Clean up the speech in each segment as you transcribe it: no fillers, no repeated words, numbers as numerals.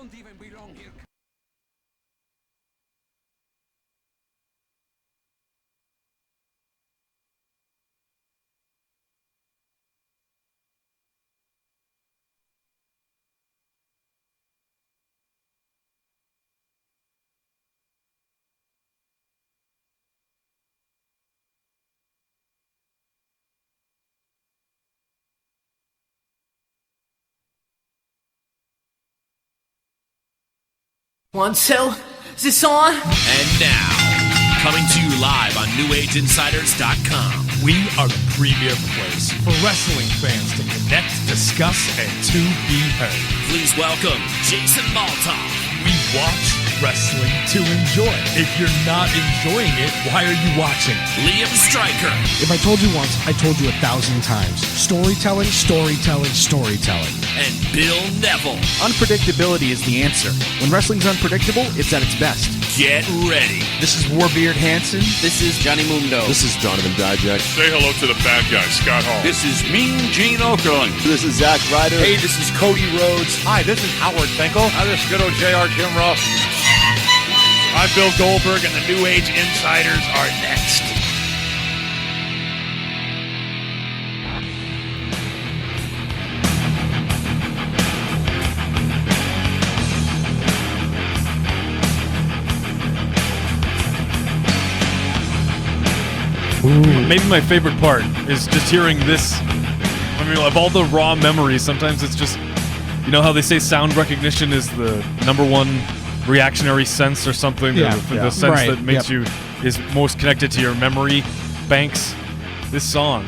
don't even belong here. One, two, is this on? And now, coming to you live on NewAgeInsiders.com. We are the premier place for wrestling fans to connect, discuss, and to be heard. Please welcome Jason Maltoff. We watch wrestling to enjoy. If you're not enjoying it, why are you watching? Liam Stryker. If I told you once, I told you 1,000 times. Storytelling, storytelling, storytelling. And Bill Neville. Unpredictability is the answer. When wrestling's unpredictable, it's at its best. Get ready. This is Warbeard Hansen. This is Johnny Mundo. This is Jonathan Dijak. Say hello to the bad guy, Scott Hall. This is Mean Gene Okerlund. This is Zack Ryder. Hey, this is Cody Rhodes. Hi, this is Howard Finkel. Hi, this is good old JR Jim Ross. I'm Bill Goldberg, and the New Age Insiders are next. Maybe my favorite part is just hearing this. I mean, of all the raw memories, sometimes it's just, you know how they say sound recognition is the number one reactionary sense or something? The sense that makes you, is most connected to your memory banks. This song,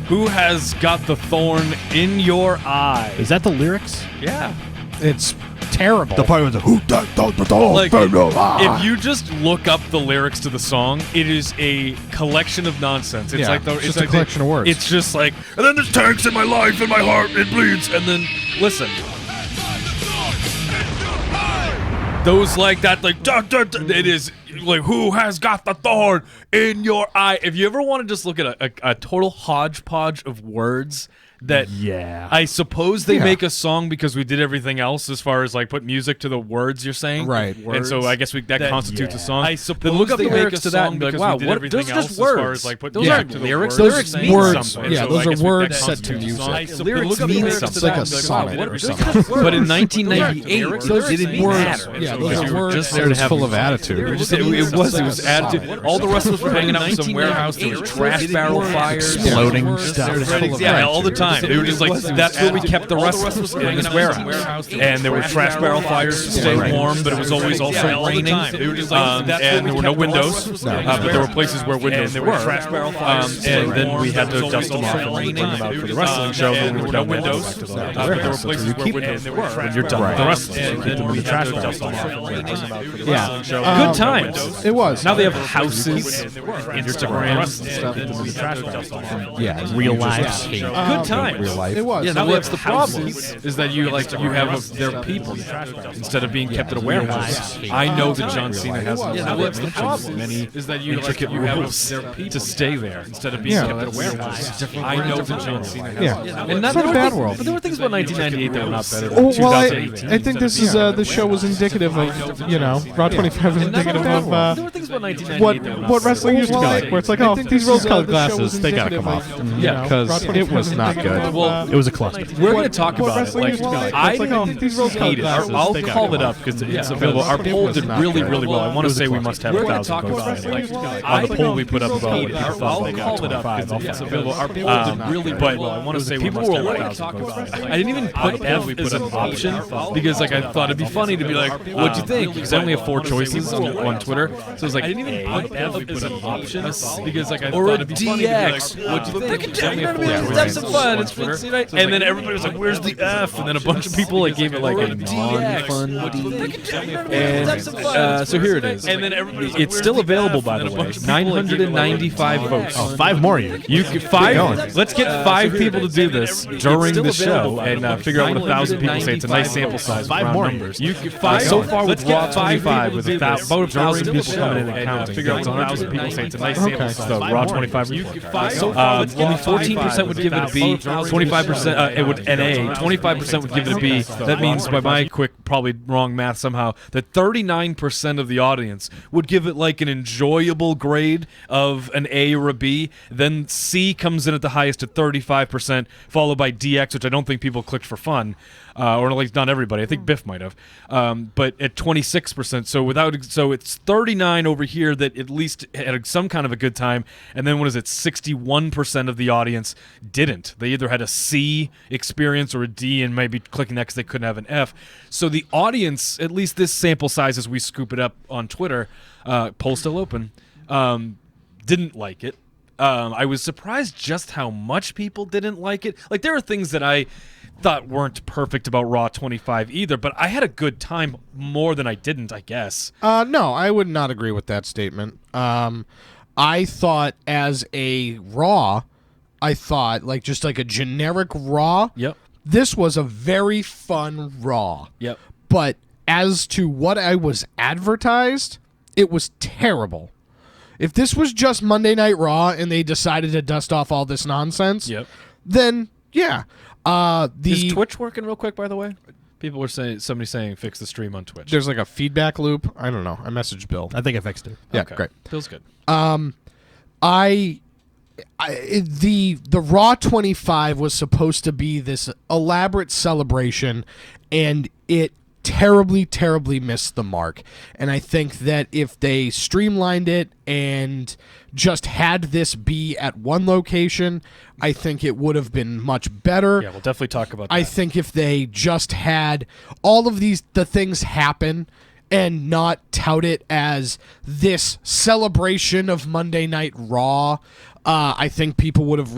Who Has Got the Thorn in Your Eye? Is that the lyrics? Yeah. It's terrible. The part was who does the dog? Like, if you just look up the lyrics to the song, it is a collection of nonsense. It's it's just a collection of words. It's just like, and then there's tanks in my life, and my heart, it bleeds. And then, listen. Those like that, like, it is like, who has got the thorn in your eye? If you ever want to just look at a total hodgepodge of words that I suppose they make a song because we did everything else as far as like put music to the words you're saying, right? And so I guess that constitutes a song. I suppose then look up the lyrics to that and be like, wow, what? Those are just words. As far as like put those aren't lyrics. Those mean words. Yeah, those are words set to music. Lyrics mean something. It's like a sonnet or something. But in 1998, those didn't matter. Yeah, those are words. Just there to have full of attitude. It was attitude. All the wrestlers were hanging out in some warehouse. There was trash barrel fires, exploding stuff. Yeah, all the time. They were just like, that's where we kept the wrestlers in this warehouse. And there were trash barrel fires to stay warm, but it was always also raining. And there were no windows, but there were places where windows were. And then we had to dust them off and bring them out for the wrestling show. Then there were no windows, but there were places where windows were. When you're done with the wrestling, keep them in the trash barrel. Yeah. Good times. It was. Now they have houses, Instagrams, stuff. Yeah, real life. Good times. Real life. It was. Yeah, now what's the problem is that you have their people instead of being kept at a warehouse. I know that John Cena has. Yeah, what's the problem? Many is that you intricate rules to stay there instead of being kept at a warehouse. I know that John Cena has. Yeah, and it's not a bad world. But there were things about 1998 that were not better. Oh, well, I think this is this show was indicative of Raw 25 is indicative of what wrestling used to be like, where it's like, oh, these rose-colored glasses, they gotta come off. Yeah, because it was not good. Well, it was a cluster. We're going to talk about it. Like, I hate it. I'll call it up because it's available. Our poll did really, really well. I want to say we must have 1,000 votes. On the poll we put up about what people thought. I'll call it up because it's available. Our poll did really well. I want to say people were like, I didn't even put F as an option because like I thought it'd be funny to be like, what'd you think? Because I only have 4 choices on Twitter. So it was like, I didn't even put F as an option because like I thought it'd be funny to be like, what'd you think? Have some fun. It's fun. And then everybody was like, where's the F? And then a bunch of people like gave it like a non-fun D. And so here it is. And then it's still available, by the way. 995 votes. Oh, 5 more you. Let's get 5 people to do this during the show and figure out what 1,000 people say. It's a nice sample size. 5 more numbers. So far with Raw 25, with about 1,000 people coming in and counting. Figure out what 1,000 people say. It's a nice sample size. Raw 25. Only 14% would give it a B. 25%. It would an A. 25% would give it a B. That means, by my quick, probably wrong math somehow, that 39% of the audience would give it like an enjoyable grade of an A or a B. Then C comes in at the highest at 35%, followed by DX, which I don't think people clicked for fun. Or at least not everybody. I think Biff might have, but at 26%. So it's 39 over here that at least had some kind of a good time, and then what is it? 61% of the audience didn't. They either had a C experience or a D, and maybe clicking that because they couldn't have an F. So the audience, at least this sample size as we scoop it up on Twitter, poll still open, didn't like it. I was surprised just how much people didn't like it. Like, there are things that I thought weren't perfect about Raw 25 either, but I had a good time more than I didn't, I guess. No, I would not agree with that statement. I thought as a Raw, like just like a generic Raw, Yep. this was a very fun Raw. Yep. But as to what I was advertised, it was terrible. If this was just Monday Night Raw and they decided to dust off all this nonsense, then yeah. Is Twitch working real quick, by the way? People were saying, somebody saying fix the stream on Twitch. There's like a feedback loop. I don't know. I messaged Bill. I think I fixed it. Yeah, okay. great. Feels good. The Raw 25 was supposed to be this elaborate celebration, and it terribly, terribly missed the mark. And I think that if they streamlined it and just had this be at one location, I think it would have been much better. Yeah, we'll definitely talk about that. I think if they just had all of the things happen and not tout it as this celebration of Monday Night Raw, I think people would have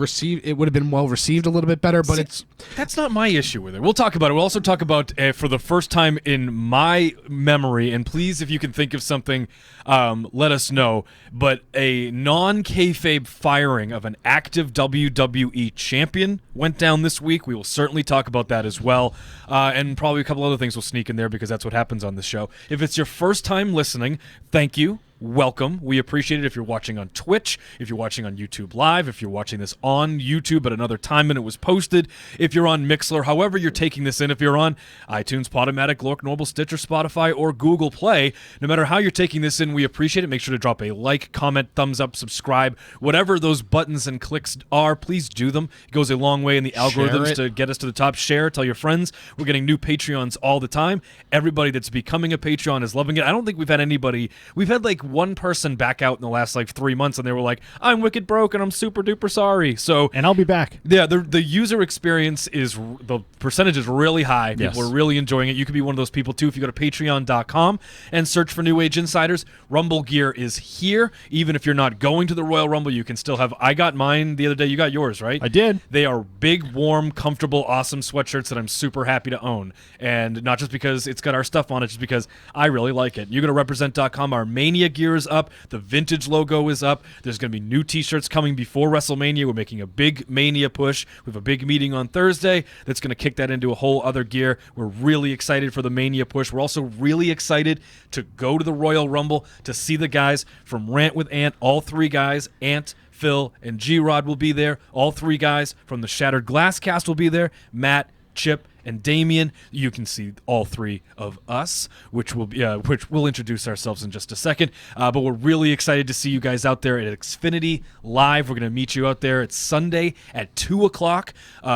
been well received a little bit better, but that's not my issue with it. We'll talk about it. We'll also talk about, for the first time in my memory, and please, if you can think of something, let us know, but a non-kayfabe firing of an active WWE champion went down this week. We will certainly talk about that as well, and probably a couple other things will sneak in there because that's what happens on this show. If it's your first time listening, thank you. Welcome. We appreciate it if you're watching on Twitch, if you're watching on YouTube Live, if you're watching this on YouTube at another time when it was posted, if you're on Mixler, however you're taking this in, if you're on iTunes, Podomatic, Lork, Normal, Stitcher, Spotify, or Google Play, no matter how you're taking this in, we appreciate it. Make sure to drop a like, comment, thumbs up, subscribe, whatever those buttons and clicks are, please do them. It goes a long way in the algorithms to get us to the top. Share, tell your friends. We're getting new Patreons all the time. Everybody that's becoming a Patreon is loving it. I don't think we've had anybody, we've had like one person back out in the last like 3 months, and they were like, I'm wicked broke and I'm super duper sorry. So, and I'll be back. Yeah, the user experience is, the percentage is really high. Yes. People are really enjoying it. You could be one of those people too if you go to patreon.com and search for New Age Insiders. Rumble gear is here. Even if you're not going to the Royal Rumble, you can still have, I got mine the other day. You got yours, right? I did. They are big, warm, comfortable, awesome sweatshirts that I'm super happy to own. And not just because it's got our stuff on it, just because I really like it. You go to represent.com. Our Mania gear is up. The vintage logo is up. There's going to be new t-shirts coming before WrestleMania. We're making a big Mania push. We have a big meeting on Thursday that's going to kick that into a whole other gear. We're really excited for the Mania push. We're also really excited to go to the Royal Rumble to see the guys from Rant with Ant. All three guys, Ant, Phil, and G-Rod will be there. All three guys from the Shattered Glass cast will be there. Matt, Chip, and Damien. You can see all three of us, which we'll introduce ourselves in just a second. But we're really excited to see you guys out there at Xfinity Live. We're going to meet you out there. It's Sunday at 2 o'clock.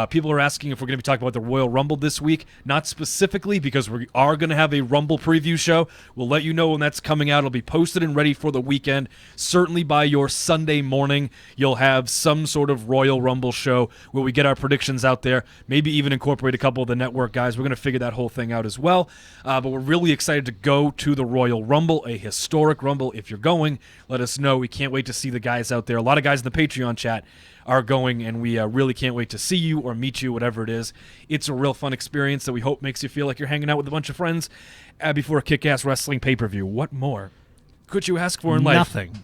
People are asking if we're going to be talking about the Royal Rumble this week. Not specifically, because we are going to have a Rumble preview show. We'll let you know when that's coming out. It'll be posted and ready for the weekend. Certainly by your Sunday morning, you'll have some sort of Royal Rumble show where we get our predictions out there, maybe even incorporate a couple of the network guys. We're going to figure that whole thing out as well. But we're really excited to go to the Royal Rumble, a historic Rumble. If you're going, let us know. We can't wait to see the guys out there. A lot of guys in the Patreon chat are going, and we really can't wait to see you or meet you, whatever it is. It's a real fun experience that we hope makes you feel like you're hanging out with a bunch of friends before a kick-ass wrestling pay-per-view. What more could you ask for in life? Nothing.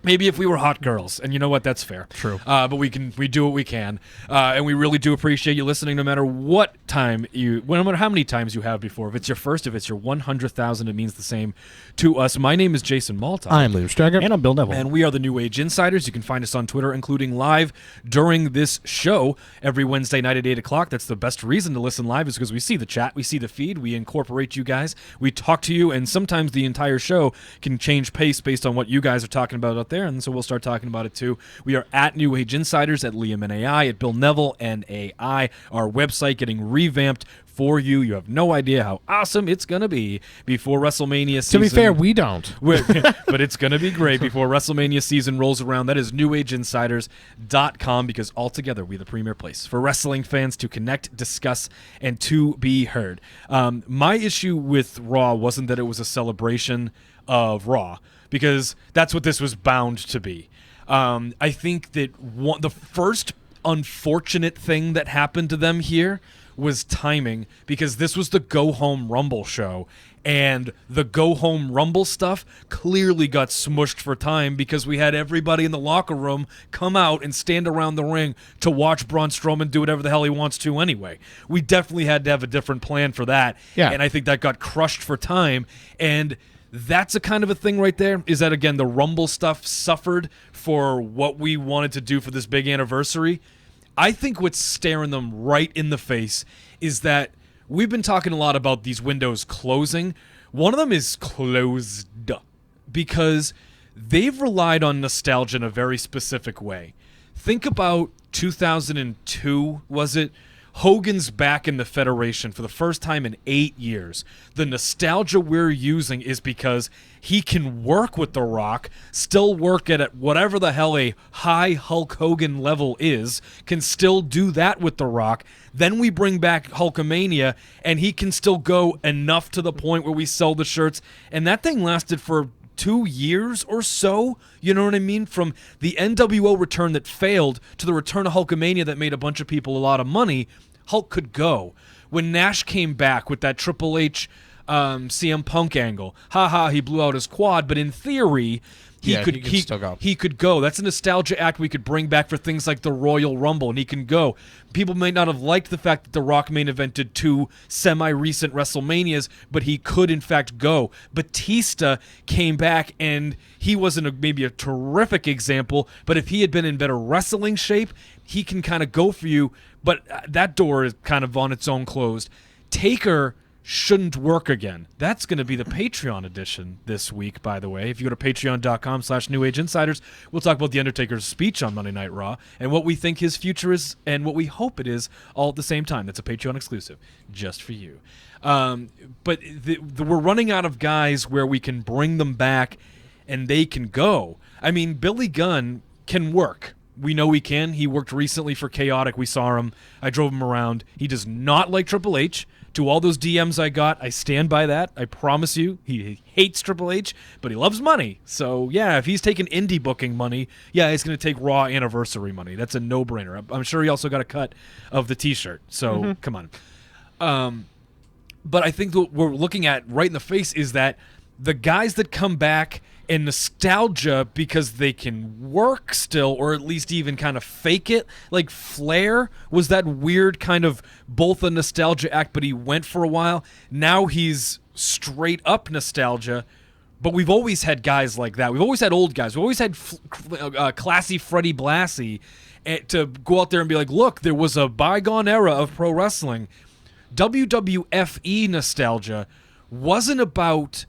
Maybe if we were hot girls, and you know what, that's fair. True. But we do what we can, and we really do appreciate you listening, no matter what time no matter how many times you have before. If it's your first, if it's your 100,000, it means the same to us. My name is Jason Malta. I am Liam Strager. And I'm Bill Neville. And we are the New Age Insiders. You can find us on Twitter, including live during this show every Wednesday night at 8 o'clock. That's the best reason to listen live is because we see the chat, we see the feed, we incorporate you guys, we talk to you, and sometimes the entire show can change pace based on what you guys are talking about out there, and so we'll start talking about it too. We are at New Age Insiders, at Liam NAI, at Bill Neville NAI. Our website getting revamped for you. You have no idea how awesome it's going to be before WrestleMania season. To be fair, we don't. But it's going to be great before WrestleMania season rolls around. That is newageinsiders.com, because altogether we the premier place for wrestling fans to connect, discuss, and to be heard. My issue with Raw wasn't that it was a celebration of Raw, because that's what this was bound to be. I think that the first unfortunate thing that happened to them here was timing, because this was the Go Home Rumble show, and the Go Home Rumble stuff clearly got smushed for time because we had everybody in the locker room come out and stand around the ring to watch Braun Strowman do whatever the hell he wants to anyway. We definitely had to have a different plan for that, and I think that got crushed for time, and that's a kind of a thing right there, is that, again, the Rumble stuff suffered for what we wanted to do for this big anniversary. I think what's staring them right in the face is that we've been talking a lot about these windows closing. One of them is closed because they've relied on nostalgia in a very specific way. Think about 2002, was it? Hogan's back in the Federation for the first time in 8 years. The nostalgia we're using is because he can work with The Rock, still work at whatever the hell a high Hulk Hogan level is, can still do that with The Rock. Then we bring back Hulkamania, and he can still go enough to the point where we sell the shirts. And that thing lasted for 2 years or so, you know what I mean? From the NWO return that failed to the return of Hulkamania that made a bunch of people a lot of money, Hulk could go. When Nash came back with that Triple H CM Punk angle, he blew out his quad, but in theory, he could go. That's a nostalgia act we could bring back for things like the Royal Rumble, and he can go. People may not have liked the fact that The Rock main evented 2 semi-recent WrestleManias, but he could, in fact, go. Batista came back, and he wasn't maybe a terrific example, but if he had been in better wrestling shape, he can kind of go for you, but that door is kind of on its own closed. Taker shouldn't work again. That's going to be the Patreon edition this week, by the way. If you go to patreon.com/newageinsiders, we'll talk about The Undertaker's speech on Monday Night Raw and what we think his future is and what we hope it is all at the same time. That's a Patreon exclusive just for you. But we're running out of guys where we can bring them back and they can go. I mean, Billy Gunn can work. We know he can. He worked recently for Chaotic. We saw him. I drove him around. He does not like Triple H. To all those DMs I got, I stand by that. I promise you. He hates Triple H, but he loves money. So, yeah, if he's taking indie booking money, yeah, he's going to take Raw anniversary money. That's a no-brainer. I'm sure he also got a cut of the T-shirt. So, come on. But I think what we're looking at right in the face is that the guys that come back and nostalgia because they can work still, or at least even kind of fake it. Like Flair was that weird kind of both a nostalgia act, but he went for a while. Now he's straight up nostalgia. But we've always had guys like that. We've always had old guys. We've always had classy Freddie Blassie to go out there and be like, look, there was a bygone era of pro wrestling. WWFE nostalgia wasn't about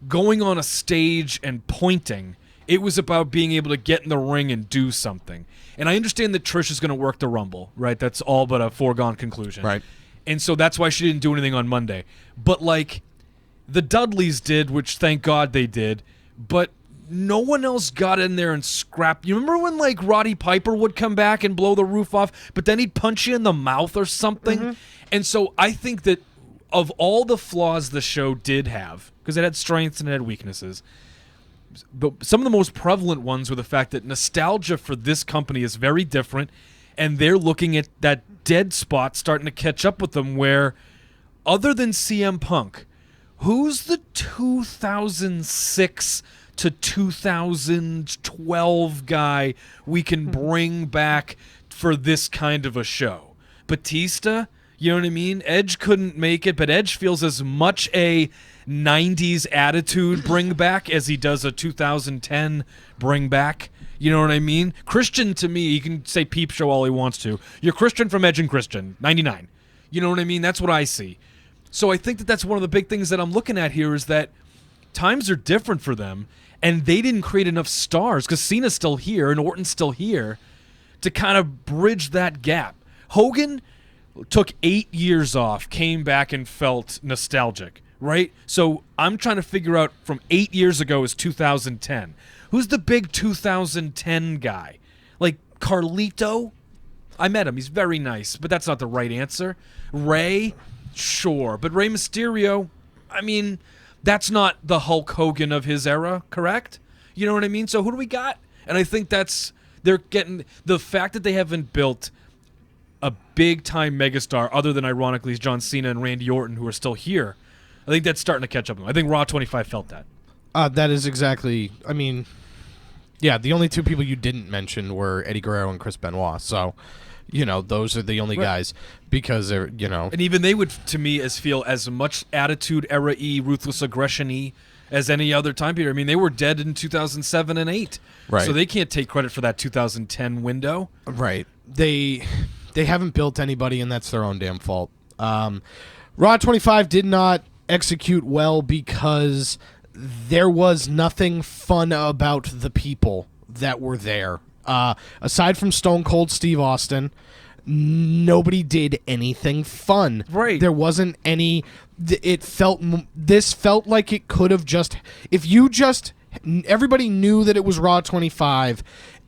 going on a stage and pointing. It was about being able to get in the ring and do something. And I understand that Trish is going to work the Rumble, right? That's all but a foregone conclusion. Right. And so that's why she didn't do anything on Monday. But, like, the Dudleys did, which thank God they did, but no one else got in there and scrapped. You remember when, like, Roddy Piper would come back and blow the roof off, but then he'd punch you in the mouth or something? Mm-hmm. And so I think that of all the flaws the show did have, because it had strengths and it had weaknesses, but some of the most prevalent ones were the fact that nostalgia for this company is very different, and they're looking at that dead spot starting to catch up with them where, other than CM Punk, who's the 2006 to 2012 guy we can bring back for this kind of a show. Batista, you know what I mean? Edge couldn't make it, but Edge feels as much a 90s attitude bring back as he does a 2010 bring back. You know what I mean? Christian, to me, he can say peep show all he wants to. You're Christian from Edge and Christian, 99. You know what I mean? That's what I see. So I think that that's one of the big things that I'm looking at here is that times are different for them, and they didn't create enough stars because Cena's still here and Orton's still here to kind of bridge that gap. Hogan took 8 years off, came back and felt nostalgic, right? So I'm trying to figure out from 8 years ago is 2010. Who's the big 2010 guy? Like Carlito? I met him. He's very nice, but that's not the right answer. Rey? Sure. But Rey Mysterio, I mean, that's not the Hulk Hogan of his era, correct? You know what I mean? So who do we got? And I think they're getting the fact that they haven't built a big-time megastar other than, ironically, John Cena and Randy Orton, who are still here. I think that's starting to catch up. I think Raw 25 felt that. That is exactly, I mean, yeah, the only two people you didn't mention were Eddie Guerrero and Chris Benoit. So, you know, those are the only guys because they're, you know. And even they would, to me, feel as much attitude era-y, ruthless aggression-y as any other time period. I mean, they were dead in 2007 and 8. Right. So they can't take credit for that 2010 window. Right. They haven't built anybody, and that's their own damn fault. Raw 25 did not execute well because there was nothing fun about the people that were there. Aside from Stone Cold Steve Austin, nobody did anything fun. Right. There wasn't any. This felt like it could have just. If you just. Everybody knew that it was Raw 25,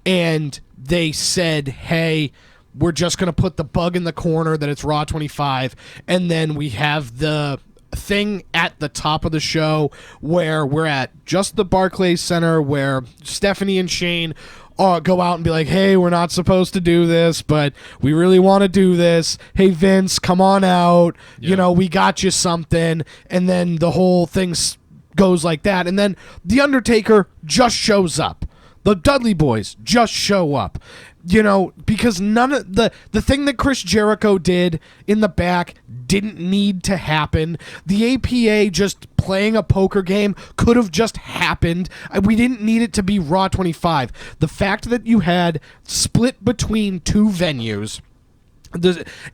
and they said, hey, we're just going to put the bug in the corner that it's Raw 25, and then we have the thing at the top of the show where we're at just the Barclays Center where Stephanie and Shane go out and be like, hey, we're not supposed to do this, but we really want to do this. Hey, Vince, come on out. Yeah. You know, we got you something. And then the whole thing goes like that. And then The Undertaker just shows up. The Dudley Boys just show up. You know, because none of the thing that Chris Jericho did in the back didn't need to happen. The APA just playing a poker game could have just happened. We didn't need it to be Raw 25. The fact that you had split between two venues,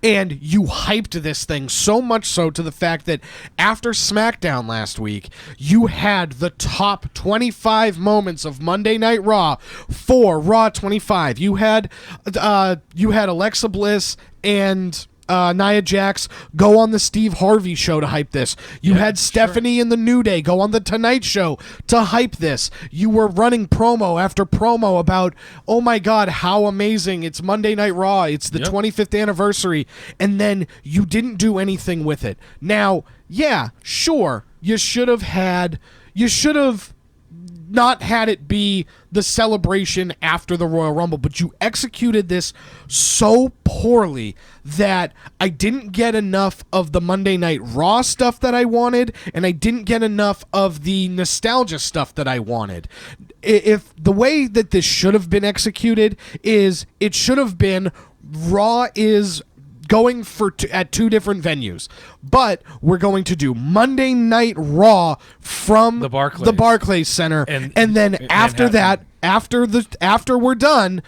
and you hyped this thing so much so to the fact that after SmackDown last week, you had the top 25 moments of Monday Night Raw for Raw 25. You had Alexa Bliss and Nia Jax go on the Steve Harvey show to hype this. You had Stephanie and the New Day go on the Tonight Show to hype this. You were running promo after promo about, oh my God, how amazing. It's Monday Night Raw. It's the 25th anniversary. And then you didn't do anything with it. Now, yeah, sure, you should have not had it be the celebration after the Royal Rumble, but you executed this so poorly that I didn't get enough of the Monday Night Raw stuff that I wanted, and I didn't get enough of the nostalgia stuff that I wanted. If the way that this should have been executed is it should have been Raw is going at two different venues, but we're going to do Monday Night Raw from the Barclays Center, and then after that, after we're done,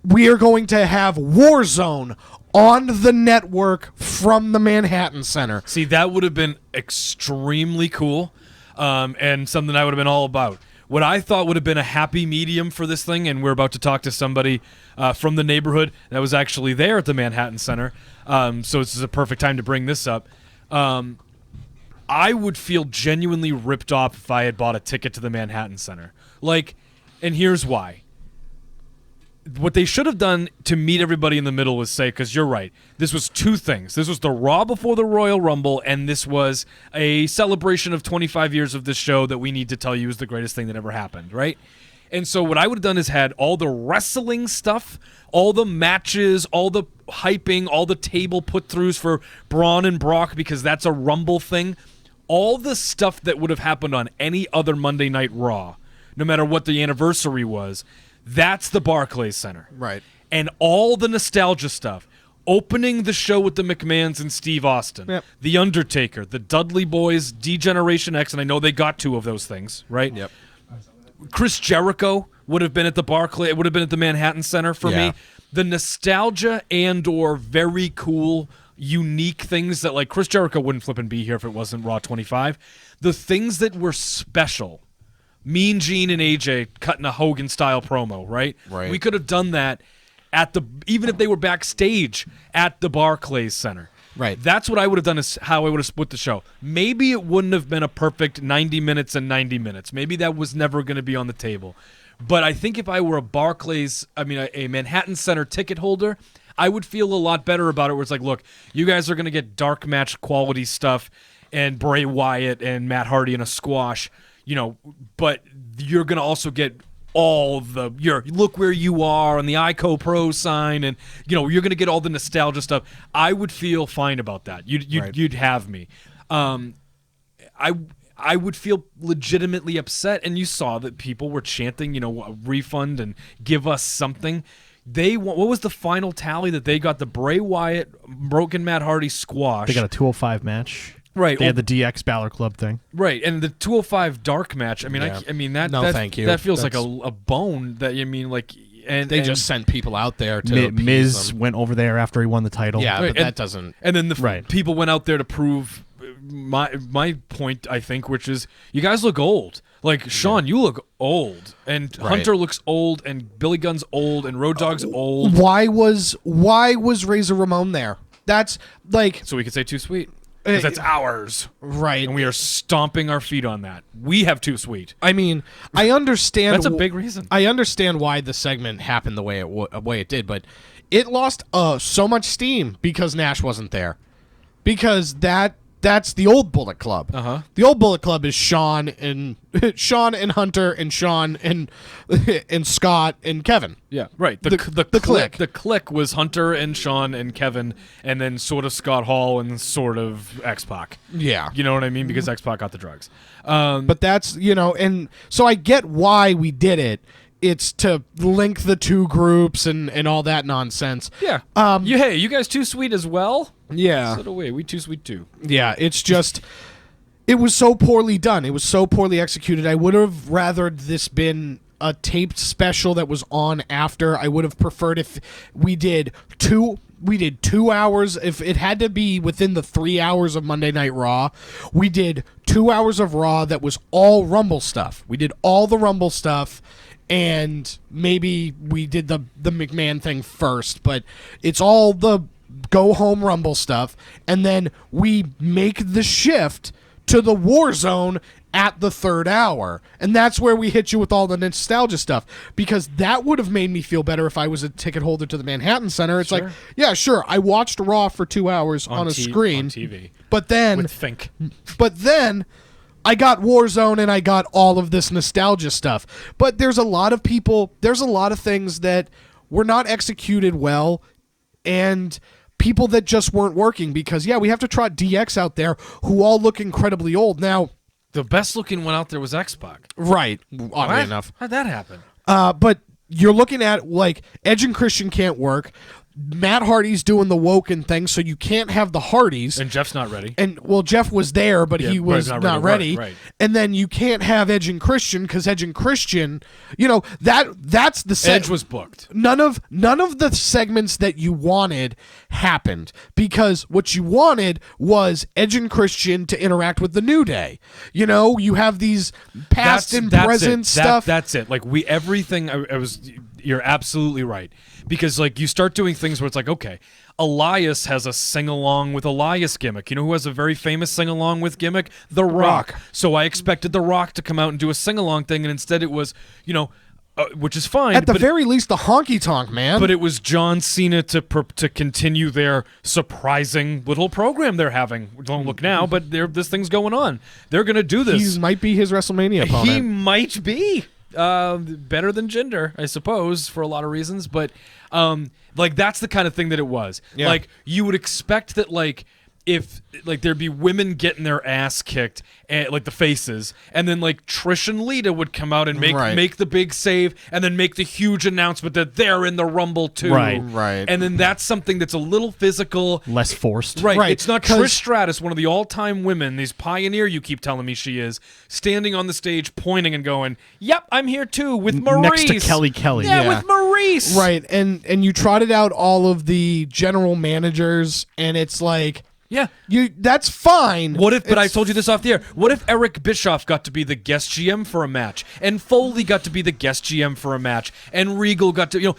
we are going to have Warzone on the network from the Manhattan Center. See, that would have been extremely cool, and something I would have been all about. What I thought would have been a happy medium for this thing, and we're about to talk to somebody from the neighborhood that was actually there at the Manhattan Center, so this is a perfect time to bring this up. I would feel genuinely ripped off if I had bought a ticket to the Manhattan Center. Like, and here's why. What they should have done to meet everybody in the middle was say, because you're right, this was two things. This was the Raw before the Royal Rumble, and this was a celebration of 25 years of this show that we need to tell you is the greatest thing that ever happened, right? And so what I would have done is had all the wrestling stuff, all the matches, all the hyping, all the table put-throughs for Braun and Brock, because that's a Rumble thing. All the stuff that would have happened on any other Monday Night Raw no matter what the anniversary was, that's the Barclays Center. Right. And all the nostalgia stuff. Opening the show with the McMahons and Steve Austin, Yep. The Undertaker, the Dudley Boys, D-Generation X, and I know they got 2 of those things, right? Yep. Chris Jericho would have been at the Barclays. It would have been at the Manhattan Center for me. The nostalgia and/or very cool, unique things that, like, Chris Jericho wouldn't flip and be here if it wasn't Raw 25. The things that were special. Mean Gene and AJ cutting a Hogan-style promo, right? Right. We could have done that even if they were backstage at the Barclays Center. Right. That's what I would have done, is how I would have split the show. Maybe it wouldn't have been a perfect 90 minutes and 90 minutes. Maybe that was never going to be on the table. But I think if I were a Manhattan Center ticket holder, I would feel a lot better about it, where it's like, look, you guys are going to get dark match quality stuff and Bray Wyatt and Matt Hardy in a squash, but you're going to also get all look where you are on the ICO Pro sign, and you're going to get all the nostalgia stuff. I would feel fine about that. You'd have me. I would feel legitimately upset, and you saw that people were chanting, a refund and give us something. What was the final tally that they got? The Bray Wyatt Broken Matt Hardy squash. They got a 205 match. Right. They had the DX Balor Club thing. Right, and the 205 dark match. thank you. That feels like a bone. And they just sent people out there to Miz them. went over there after he won the title. Yeah, right, but that doesn't. And then people went out there to prove my point, I think, which is you guys look old. Like, Sean, you look old, and Hunter looks old, and Billy Gunn's old, and Road Dogg's old. Why was Razor Ramon there? That's like, so we could say Too Sweet. Because that's ours. Right. And we are stomping our feet on that. We have Too Sweet. I mean, I understand. That's a big reason. I understand why the segment happened the way it did, but it lost so much steam because Nash wasn't there. Because that's the old Bullet Club. Uh-huh. The old Bullet Club is Sean and Hunter and Sean and Scott and Kevin. Yeah, right. The clique. The clique was Hunter and Sean and Kevin, and then sort of Scott Hall and sort of X-Pac. Yeah. You know what I mean? Because X-Pac got the drugs. But that's, and so I get why we did it. It's to link the two groups and all that nonsense. Yeah. You guys Too Sweet as well? Yeah. So do we. We Too Sweet too. Yeah, it's just, it was so poorly done. It was so poorly executed. I would have rather this been a taped special that was on after. I would have preferred if we did 2 hours. If it had to be within the 3 hours of Monday Night Raw, we did 2 hours of Raw that was all Rumble stuff. We did all the Rumble stuff, and maybe we did the McMahon thing first, but it's all the go home Rumble stuff, and then we make the shift to the War Zone at the 3rd hour, and that's where we hit you with all the nostalgia stuff, because that would have made me feel better if I was a ticket holder to the Manhattan Center. It's like, yeah, sure, I watched Raw for 2 hours on a screen, on TV, but then with Fink. But then I got Warzone and I got all of this nostalgia stuff. But there's a lot of things that were not executed well, and people that just weren't working, because we have to trot DX out there who all look incredibly old. Now, the best looking one out there was X-Pac. Right, oddly enough. How'd that happen? But you're looking at, like, Edge and Christian can't work. Matt Hardy's doing the Woken thing, so you can't have the Hardys. And Jeff's not ready. And, well, Jeff was there, but he was not ready. Right. And then you can't have Edge and Christian, because Edge and Christian, that's the Edge was booked. None of the segments that you wanted happened, because what you wanted was Edge and Christian to interact with the New Day. You have these past and present stuff. That's it. Like, you're absolutely right. Because, like, you start doing things where it's like, okay, Elias has a sing-along with Elias gimmick. You know who has a very famous sing-along with gimmick? The Rock. So I expected The Rock to come out and do a sing-along thing, and instead it was, which is fine. At the very least, the honky-tonk, man. But it was John Cena to continue their surprising little program they're having. Don't look now, but this thing's going on. They're going to do this. He might be his WrestleMania opponent. He might be. Better than Jinder, I suppose, for a lot of reasons, but that's the kind of thing that it was. Yeah. Like, you would expect that, like, if like there'd be women getting their ass kicked, and like the faces, and then like Trish and Lita would come out and make the big save, and then make the huge announcement that they're in the Rumble too. Right. And then that's something that's a little physical, less forced. Right. It's not Trish Stratus, one of the all-time women, these pioneer you keep telling me she is, standing on the stage pointing and going, "Yep, I'm here too with Maurice." Next to Kelly. Yeah, with Maurice. Right. And you trotted out all of the general managers, and it's like, yeah, that's fine. What if, but I told you this off the air, what if Eric Bischoff got to be the guest GM for a match, and Foley got to be the guest GM for a match, and Regal got to,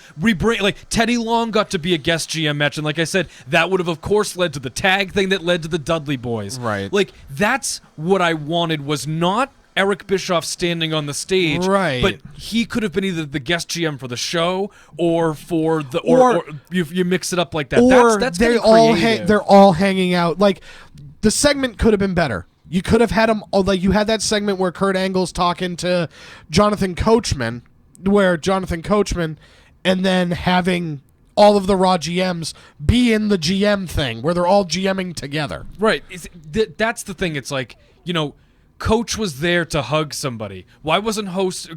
like Teddy Long got to be a guest GM match, and like I said, that would have of course led to the tag thing that led to the Dudley Boys. Right. Like, that's what I wanted, was not Eric Bischoff standing on the stage, right? But he could have been either the guest GM for the show or for the or you mix it up like that. Or that's they're all hanging out. Like, the segment could have been better. You could have had them like you had that segment where Kurt Angle's talking to Jonathan Coachman, and then having all of the Raw GMs be in the GM thing where they're all GMing together. Right. That's the thing. It's like, Coach was there to hug somebody. Why wasn't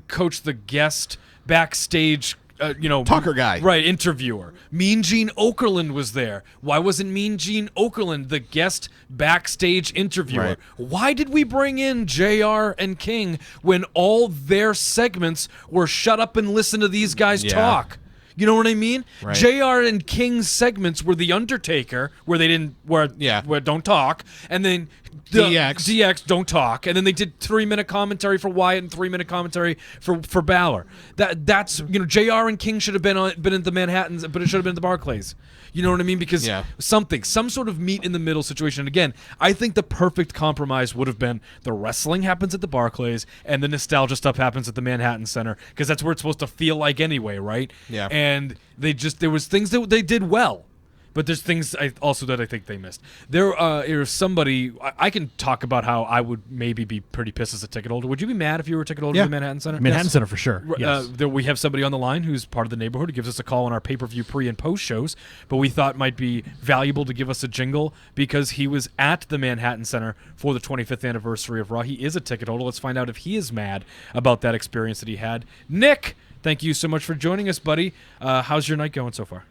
Coach the guest backstage, talker guy? Right, interviewer. Mean Gene Okerlund was there. Why wasn't Mean Gene Okerlund the guest backstage interviewer? Right. Why did we bring in JR and King when all their segments were shut up and listen to these guys talk? You know what I mean? Right. JR and King's segments were The Undertaker, where they didn't, where don't talk, and then DX don't talk, and then they did 3-minute commentary for Wyatt and 3-minute commentary for Balor. That's JR and King should have been in the Manhattans, but it should have been the Barclays. You know what I mean? Because some sort of meet in the middle situation. Again, I think the perfect compromise would have been the wrestling happens at the Barclays and the nostalgia stuff happens at the Manhattan Center, because that's where it's supposed to feel like anyway, right? Yeah. And there was things that they did well. But there's things also that I think they missed. There is somebody, I can talk about how I would maybe be pretty pissed as a ticket holder. Would you be mad if you were a ticket holder in the Manhattan Center? Manhattan Center for sure. Yes. We have somebody on the line who's part of the neighborhood who gives us a call on our pay-per-view pre- and post shows, but we thought might be valuable to give us a jingle because he was at the Manhattan Center for the 25th anniversary of Raw. He is a ticket holder. Let's find out if he is mad about that experience that he had. Nick, thank you so much for joining us, buddy. How's your night going so far?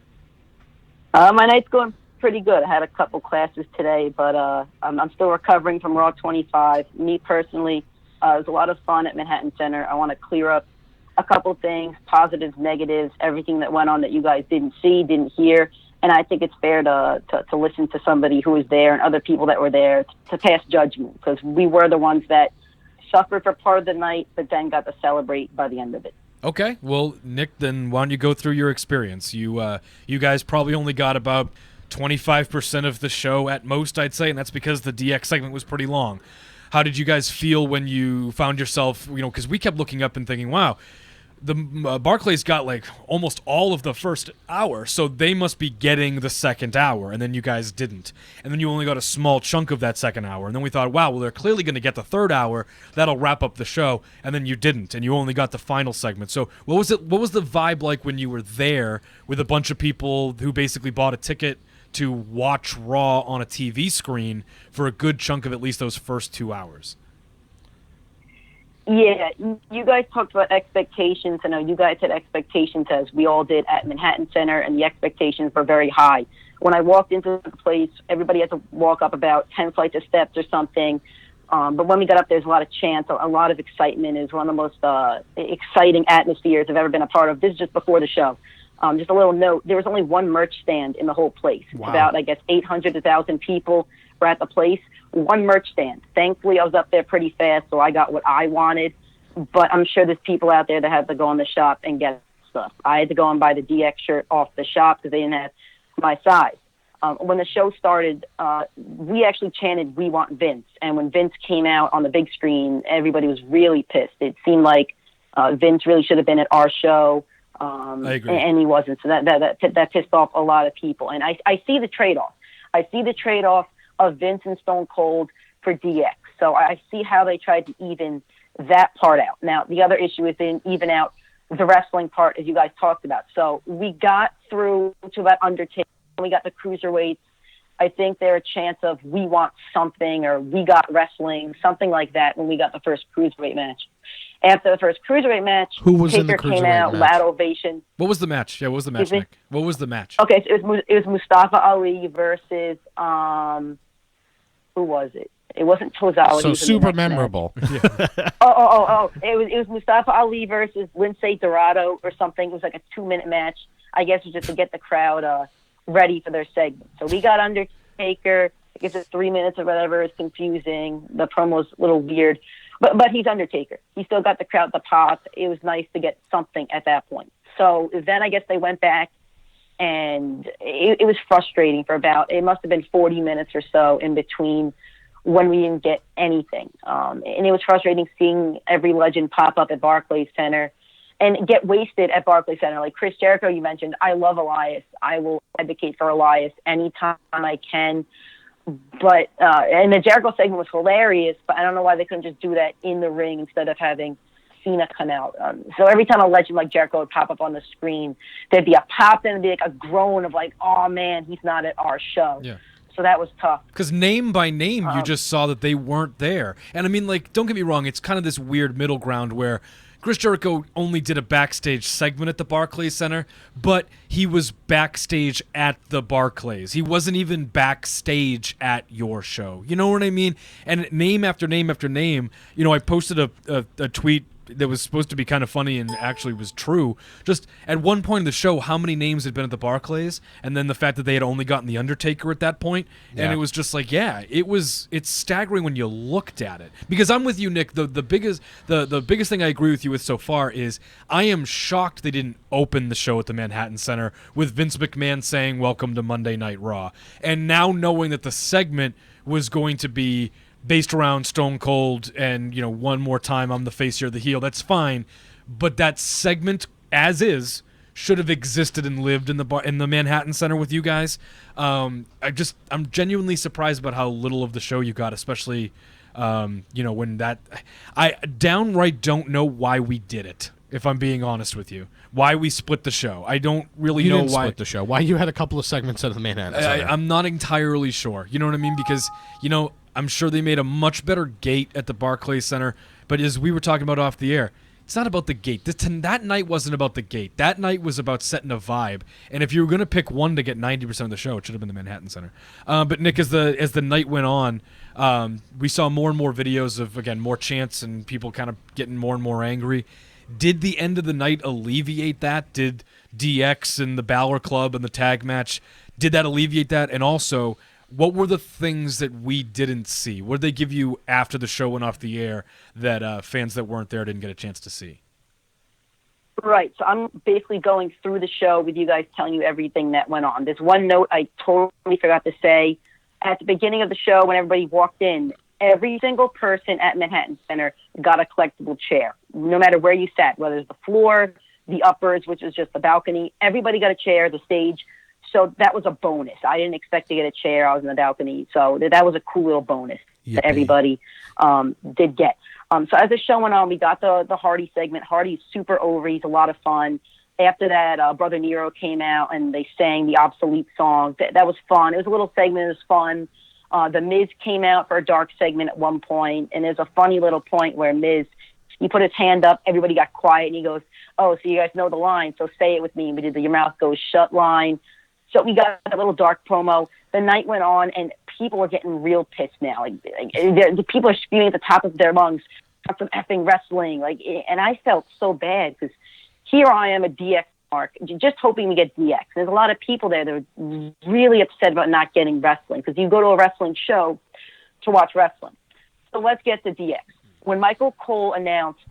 My night's going pretty good. I had a couple classes today, but I'm still recovering from Raw 25. Me personally, it was a lot of fun at Manhattan Center. I want to clear up a couple things, positives, negatives, everything that went on that you guys didn't see, didn't hear. And I think it's fair to listen to somebody who was there and other people that were there to pass judgment, because we were the ones that suffered for part of the night, but then got to celebrate by the end of it. Okay, well, Nick, then why don't you go through your experience? You guys probably only got about 25% of the show at most, I'd say, and that's because the DX segment was pretty long. How did you guys feel when you found yourself, because we kept looking up and thinking, wow, the Barclays got like almost all of the first hour, so they must be getting the second hour, and then you guys didn't. And then you only got a small chunk of that second hour, and then we thought, wow, well, they're clearly going to get the third hour. That'll wrap up the show, and then you didn't, and you only got the final segment. So what was the vibe like when you were there with a bunch of people who basically bought a ticket to watch Raw on a TV screen for a good chunk of at least those first 2 hours? Yeah, you guys talked about expectations. I know you guys had expectations, as we all did at Manhattan Center, and the expectations were very high. When I walked into the place, everybody had to walk up about 10 flights of steps or something. But when we got up, there's a lot of chants, a lot of excitement. It was one of the most exciting atmospheres I've ever been a part of. This is just before the show. Just a little note, there was only one merch stand in the whole place. Wow. About, I guess, 800 to 1,000 people were at the place. One merch stand. Thankfully, I was up there pretty fast, so I got what I wanted. But I'm sure there's people out there that had to go in the shop and get stuff. I had to go and buy the DX shirt off the shop because they didn't have my size. When the show started, we actually chanted, "We want Vince." And when Vince came out on the big screen, everybody was really pissed. It seemed like Vince really should have been at our show. I agree. And he wasn't. So that pissed off a lot of people. And I see the trade-off. I see the trade-off of Vince and Stone Cold for DX. So I see how they tried to even that part out. Now, the other issue is then even out the wrestling part, as you guys talked about. So we got through to that Undertaker. We got the cruiserweights. I think they're a chance of we want something or we got wrestling, something like that when we got the first Cruiserweight match. After the first Cruiserweight match, Who was Taker in the came Cruiserweight out, match? loud ovation. What was the match? Yeah, what was the match, Nick? What was the match? Okay, so it was Mustafa Ali versus, who was it? It wasn't Tozawa. So super memorable. Oh! It was Mustafa Ali versus Lince Dorado or something. It was like a 2-minute match. I guess it was just to get the crowd ready for their segment. So we got Undertaker. I guess it's 3 minutes or whatever. It's confusing. The promo's a little weird, but he's Undertaker. He still got the crowd to pop. It was nice to get something at that point. So then I guess they went back, and it was frustrating for it must have been 40 minutes or so in between when we didn't get anything. And it was frustrating seeing every legend pop up at Barclays Center and get wasted at Barclays Center. Like Chris Jericho, you mentioned, I love Elias. I will advocate for Elias anytime I can. But and the Jericho segment was hilarious, but I don't know why they couldn't just do that in the ring instead of having Cena come out. So every time a legend like Jericho would pop up on the screen, there'd be a pop and there'd be like a groan of like, oh man, he's not at our show. Yeah. So that was tough. Because name by name, you just saw that they weren't there. And I mean, like, don't get me wrong, it's kind of this weird middle ground where Chris Jericho only did a backstage segment at the Barclays Center, but he was backstage at the Barclays. He wasn't even backstage at your show. You know what I mean? And name after name after name, I posted a tweet that was supposed to be kind of funny and actually was true. Just at one point in the show, how many names had been at the Barclays, and then the fact that they had only gotten the Undertaker at that point, and it was just like, it's staggering when you looked at it. Because I'm with you, Nick. The biggest thing I agree with you with so far is I am shocked they didn't open the show at the Manhattan Center with Vince McMahon saying "Welcome to Monday Night Raw," and now knowing that the segment was going to be based around Stone Cold and, one more time I'm the face, you're the heel. That's fine. But that segment, as is, should have existed and lived in the Manhattan Center with you guys. I'm genuinely surprised about how little of the show you got, especially, when I downright don't know why we did it, if I'm being honest with you. Why we split the show. I don't really know why. Split the show. Why you had a couple of segments at the Manhattan Center. I'm not entirely sure. You know what I mean? Because, I'm sure they made a much better gate at the Barclays Center, but as we were talking about off the air, it's not about the gate. That night wasn't about the gate. That night was about setting a vibe. And if you were going to pick one to get 90% of the show, it should have been the Manhattan Center. But Nick, as the night went on, we saw more and more videos of, again, more chants and people kind of getting more and more angry. Did the end of the night alleviate that? Did DX and the Balor Club and the tag match, did that alleviate that? And also, what were the things that we didn't see? What did they give you after the show went off the air that fans that weren't there didn't get a chance to see? Right. So I'm basically going through the show with you guys, telling you everything that went on. There's one note I totally forgot to say. At the beginning of the show, when everybody walked in, every single person at Manhattan Center got a collectible chair, no matter where you sat, whether it's the floor, the uppers, which is just the balcony. Everybody got a chair, the stage. So that was a bonus. I didn't expect to get a chair. I was in the balcony. So that was a cool little bonus that everybody did get. So as the show went on, we got the Hardy segment. Hardy's super over. He's a lot of fun. After that, Brother Nero came out and they sang the Obsolete song. That was fun. It was a little segment. It was fun. The Miz came out for a dark segment at one point, and there's a funny little point where Miz, he put his hand up, everybody got quiet, and he goes, "Oh, so you guys know the line, so say it with me." We did the "Your mouth goes shut" line. So we got a little dark promo. The night went on, and people are getting real pissed now. The people are spewing at the top of their lungs, "Talk some effing wrestling!" And I felt so bad because here I am, a DX mark, just hoping we get DX. There's a lot of people there that are really upset about not getting wrestling because you go to a wrestling show to watch wrestling. So let's get to DX. When Michael Cole announced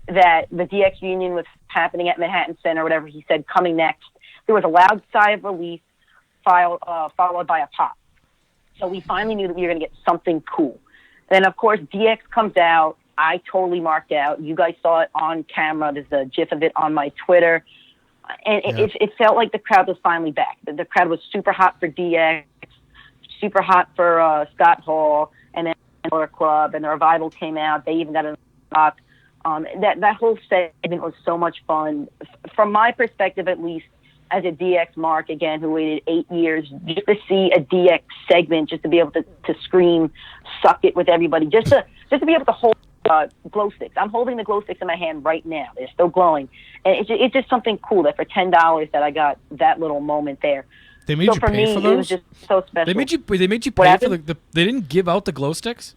that the DX reunion was happening at Manhattan Center, whatever he said, coming next, there was a loud sigh of relief followed by a pop. So we finally knew that we were going to get something cool. Then, of course, DX comes out. I totally marked out. You guys saw it on camera. There's a GIF of it on my Twitter. And it felt like the crowd was finally back. The crowd was super hot for DX, super hot for Scott Hall, and then the Club, and the Revival came out. They even got a knock. That whole segment was so much fun. From my perspective, at least, as a DX mark again, who waited 8 years just to see a DX segment, just to be able to scream, suck it with everybody, just to be able to hold glow sticks. I'm holding the glow sticks in my hand right now. They're still glowing, and it's just something cool that for $10 that I got that little moment there. They made you pay for those? It was just so special. They made you pay for the. They didn't give out the glow sticks.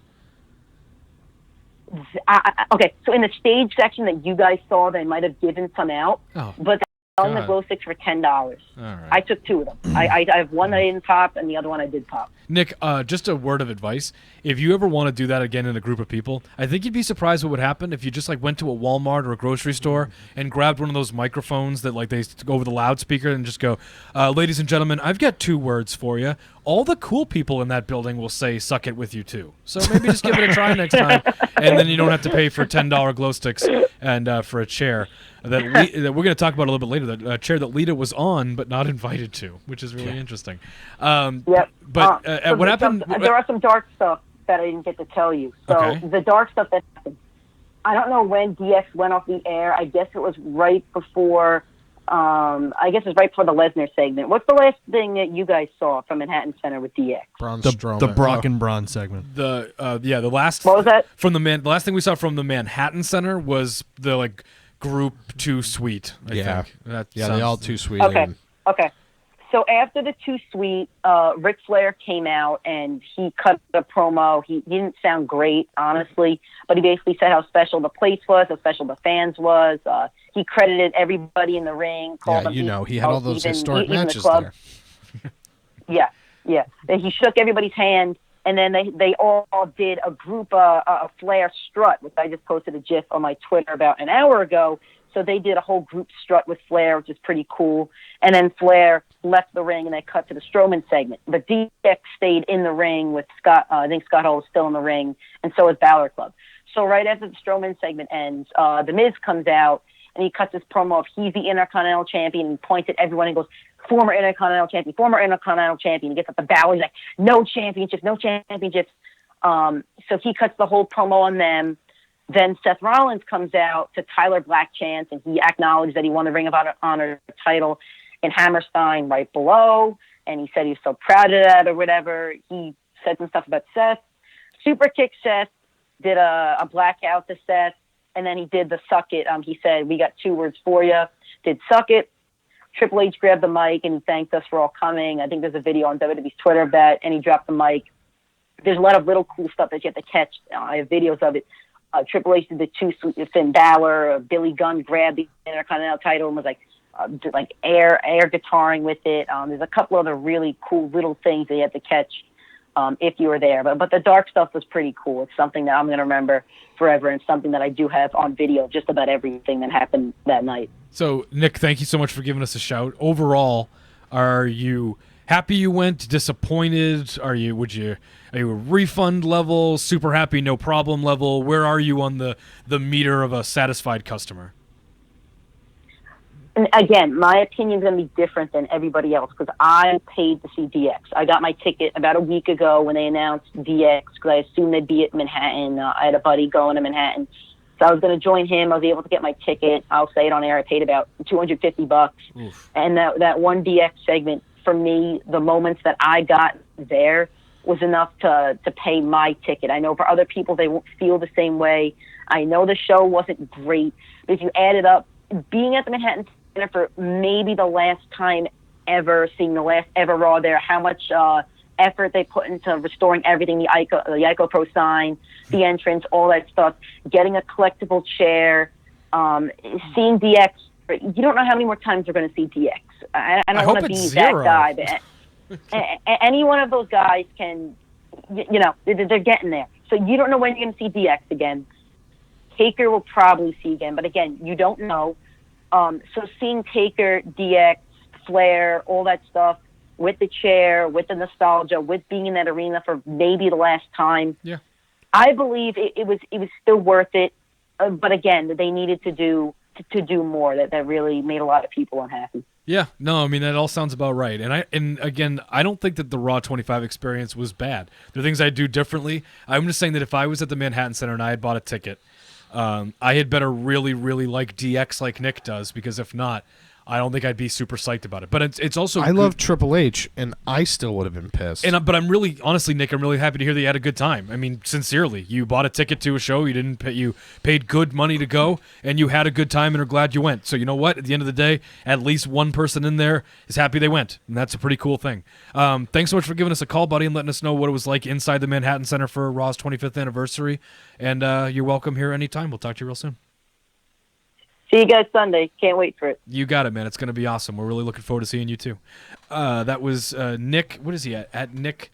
Okay, so in the stage section that you guys saw, they might have given some out, but selling the glow sticks for $10. All right. I took 2 of them. I have one that I didn't pop, and the other one I did pop. Nick, just a word of advice. If you ever want to do that again in a group of people, I think you'd be surprised what would happen if you just like went to a Walmart or a grocery store and grabbed one of those microphones that like they go over the loudspeaker and just go, ladies and gentlemen, I've got 2 words for you. All the cool people in that building will say suck it with you too. So maybe just give it a try next time, and then you don't have to pay for $10 glow sticks and for a chair that we're going to talk about a little bit later, that chair that Lita was on but not invited to, which is really interesting. Yep. But what happened? There are some dark stuff that I didn't get to tell you. So the dark stuff that happened, I don't know when DX went off the air. I guess it was right before. I guess it was right before the Lesnar segment. What's the last thing that you guys saw from Manhattan Center with DX? The Brock and Braun segment. The last. What was that? The last thing we saw from the Manhattan Center was the like group 2 suite. I think. They all 2 suite. Okay. So after the 2 suite, Ric Flair came out and he cut a promo. He didn't sound great, honestly, but he basically said how special the place was, how special the fans was. He credited everybody in the ring. Called them he had all those historic matches there. Yeah. And he shook everybody's hand, and then they all did a group, a Flair strut, which I just posted a GIF on my Twitter about an hour ago. So they did a whole group strut with Flair, which is pretty cool. And then Flair left the ring, and they cut to the Strowman segment. But DX stayed in the ring with Scott. I think Scott Hall was still in the ring, and so is Balor Club. So right after the Strowman segment ends, The Miz comes out, and he cuts his promo of he's the Intercontinental Champion, and points at everyone and goes, former Intercontinental Champion, former Intercontinental Champion. He gets up to Balor, he's like, no championships. So he cuts the whole promo on them. Then Seth Rollins comes out to Tyler Black chants, and he acknowledged that he won the Ring of Honor title in Hammerstein right below, and he said he was so proud of that or whatever. He said some stuff about Seth. Super kick Seth, did a blackout to Seth, and then he did the suck it. He said, we got 2 words for you. Did suck it. Triple H grabbed the mic, and he thanked us for all coming. I think there's a video on WWE's Twitter of that, and he dropped the mic. There's a lot of little cool stuff that you have to catch. I have videos of it. Triple H did the 2 Finn Balor. Billy Gunn grabbed the Intercontinental title and was like air guitaring with it. There's a couple other really cool little things that you have to catch if you were there. But the dark stuff was pretty cool. It's something that I'm going to remember forever, and something that I do have on video, just about everything that happened that night. So, Nick, thank you so much for giving us a shout. Overall, are you happy you went? Disappointed? Are you a refund level? Super happy, no problem level? Where are you on the meter of a satisfied customer? And again, my opinion is going to be different than everybody else because I paid to see DX. I got my ticket about a week ago when they announced DX because I assumed they'd be at Manhattan. I had a buddy going to Manhattan. So I was going to join him. I was able to get my ticket. I'll say it on air. I paid about $250. Oof. And that one DX segment, for me, the moments that I got there was enough to pay my ticket. I know for other people, they won't feel the same way. I know the show wasn't great, but if you add it up, being at the Manhattan Center for maybe the last time ever, seeing the last ever Raw there, how much effort they put into restoring everything, the Ico Pro sign, the entrance, all that stuff, getting a collectible chair, seeing DX. You don't know how many more times you're going to see DX. I don't want to be that guy, but any one of those guys can, they're getting there. So you don't know when you're going to see DX again. Taker will probably see again, but again, you don't know. So seeing Taker, DX, Flair, all that stuff, with the chair, with the nostalgia, with being in that arena for maybe the last time, I believe it was still worth it. But again, they needed to do more. That really made a lot of people unhappy. Yeah, no, I mean that all sounds about right. And again, I don't think that the Raw 25 experience was bad. There are things I'd do differently. I'm just saying that if I was at the Manhattan Center and I had bought a ticket, I had better really, really like DX like Nick does, because if not, I don't think I'd be super psyched about it. But it's also I love Triple H, and I still would have been pissed. But I'm really, honestly, Nick, I'm really happy to hear that you had a good time. I mean, sincerely, you bought a ticket to a show, you paid good money to go, and you had a good time and are glad you went. So you know what? At the end of the day, at least one person in there is happy they went, and that's a pretty cool thing. Thanks so much for giving us a call, buddy, and letting us know what it was like inside the Manhattan Center for Raw's 25th anniversary. And you're welcome here anytime. We'll talk to you real soon. See you guys Sunday. Can't wait for it. You got it, man. It's going to be awesome. We're really looking forward to seeing you too. That was Nick. What is he at? At Nick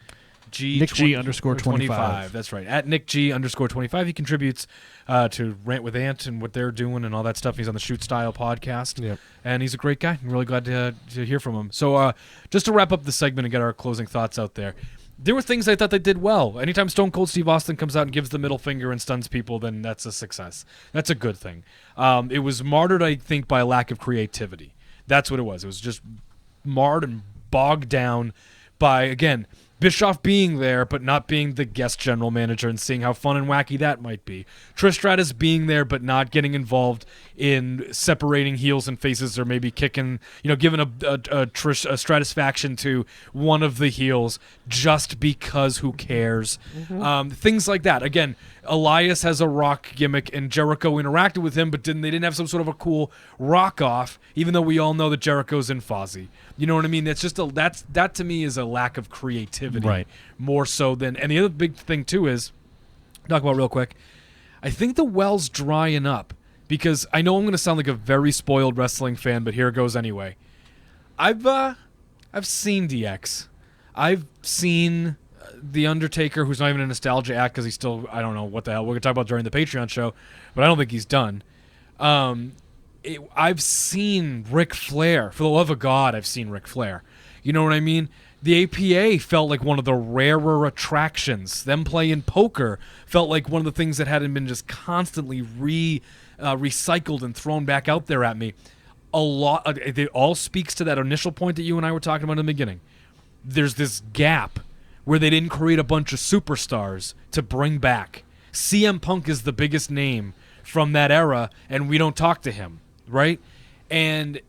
G. Nick G _25. That's right. At Nick G _25. He contributes to Rant with Ant and what they're doing and all that stuff. He's on the Shoot Style podcast. Yep. And he's a great guy. I'm really glad to hear from him. So just to wrap up the segment and get our closing thoughts out there. There were things I thought they did well. Anytime Stone Cold Steve Austin comes out and gives the middle finger and stuns people, then that's a success. That's a good thing. It was martyred, I think, by a lack of creativity. That's what it was. It was just marred and bogged down by, again, Bischoff being there but not being the guest general manager and seeing how fun and wacky that might be. Trish Stratus being there but not getting involved in separating heels and faces or maybe kicking, giving a Stratus faction to one of the heels just because who cares. Things like that. Again, Elias has a rock gimmick and Jericho interacted with him, but they didn't have some sort of a cool rock off, even though we all know that Jericho's in Fozzy. You know what I mean? That's just that to me is a lack of creativity, Right. More so than. And the other big thing too is, talk about real quick. I think the well's drying up because I know I'm going to sound like a very spoiled wrestling fan, but here it goes anyway. I've seen DX. I've seen The Undertaker, who's not even a nostalgia act because he's still, I don't know what the hell we're going to talk about during the Patreon show, but I don't think he's done. I've seen Ric Flair. For the love of God, I've seen Ric Flair. You know what I mean? The APA felt like one of the rarer attractions. Them playing poker felt like one of the things that hadn't been just constantly recycled and thrown back out there at me. It all speaks to that initial point that you and I were talking about in the beginning. There's this gap where they didn't create a bunch of superstars to bring back. CM Punk is the biggest name from that era, and we don't talk to him, right? And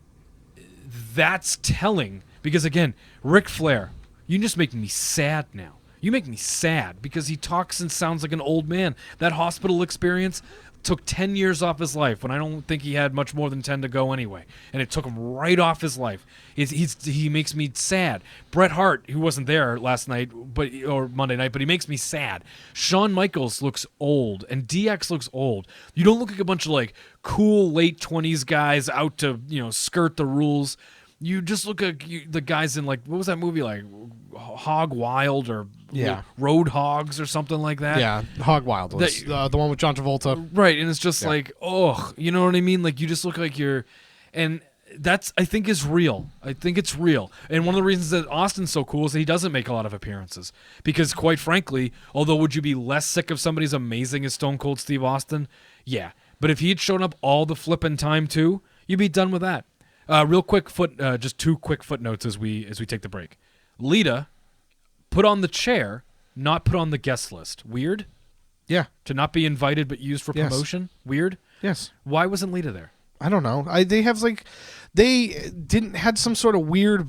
that's telling because, again, Ric Flair, you just make me sad now. You make me sad because he talks and sounds like an old man. That hospital experience took 10 years off his life when I don't think he had much more than 10 to go anyway. And it took him right off his life. He makes me sad. Bret Hart, who wasn't there last night or Monday night, but he makes me sad. Shawn Michaels looks old, and DX looks old. You don't look like a bunch of like cool late 20s guys out to skirt the rules. You just look like the guys in like, what was that movie like, Hog Wild or Road Hogs or something like that? Yeah, Hog Wild was the one with John Travolta. Right, and it's just like, you know what I mean? Like you just look like you're, and that's I think is real. I think it's real. And one of the reasons that Austin's so cool is that he doesn't make a lot of appearances because, quite frankly, although would you be less sick of somebody as amazing as Stone Cold Steve Austin? Yeah, but if he had shown up all the flipping time too, you'd be done with that. Real quick just two quick footnotes as we take the break. Lita put on the chair, not put on the guest list. Weird? Yeah. To not be invited but used for promotion? Weird? Yes. Why wasn't Lita there? I don't know. They had some sort of weird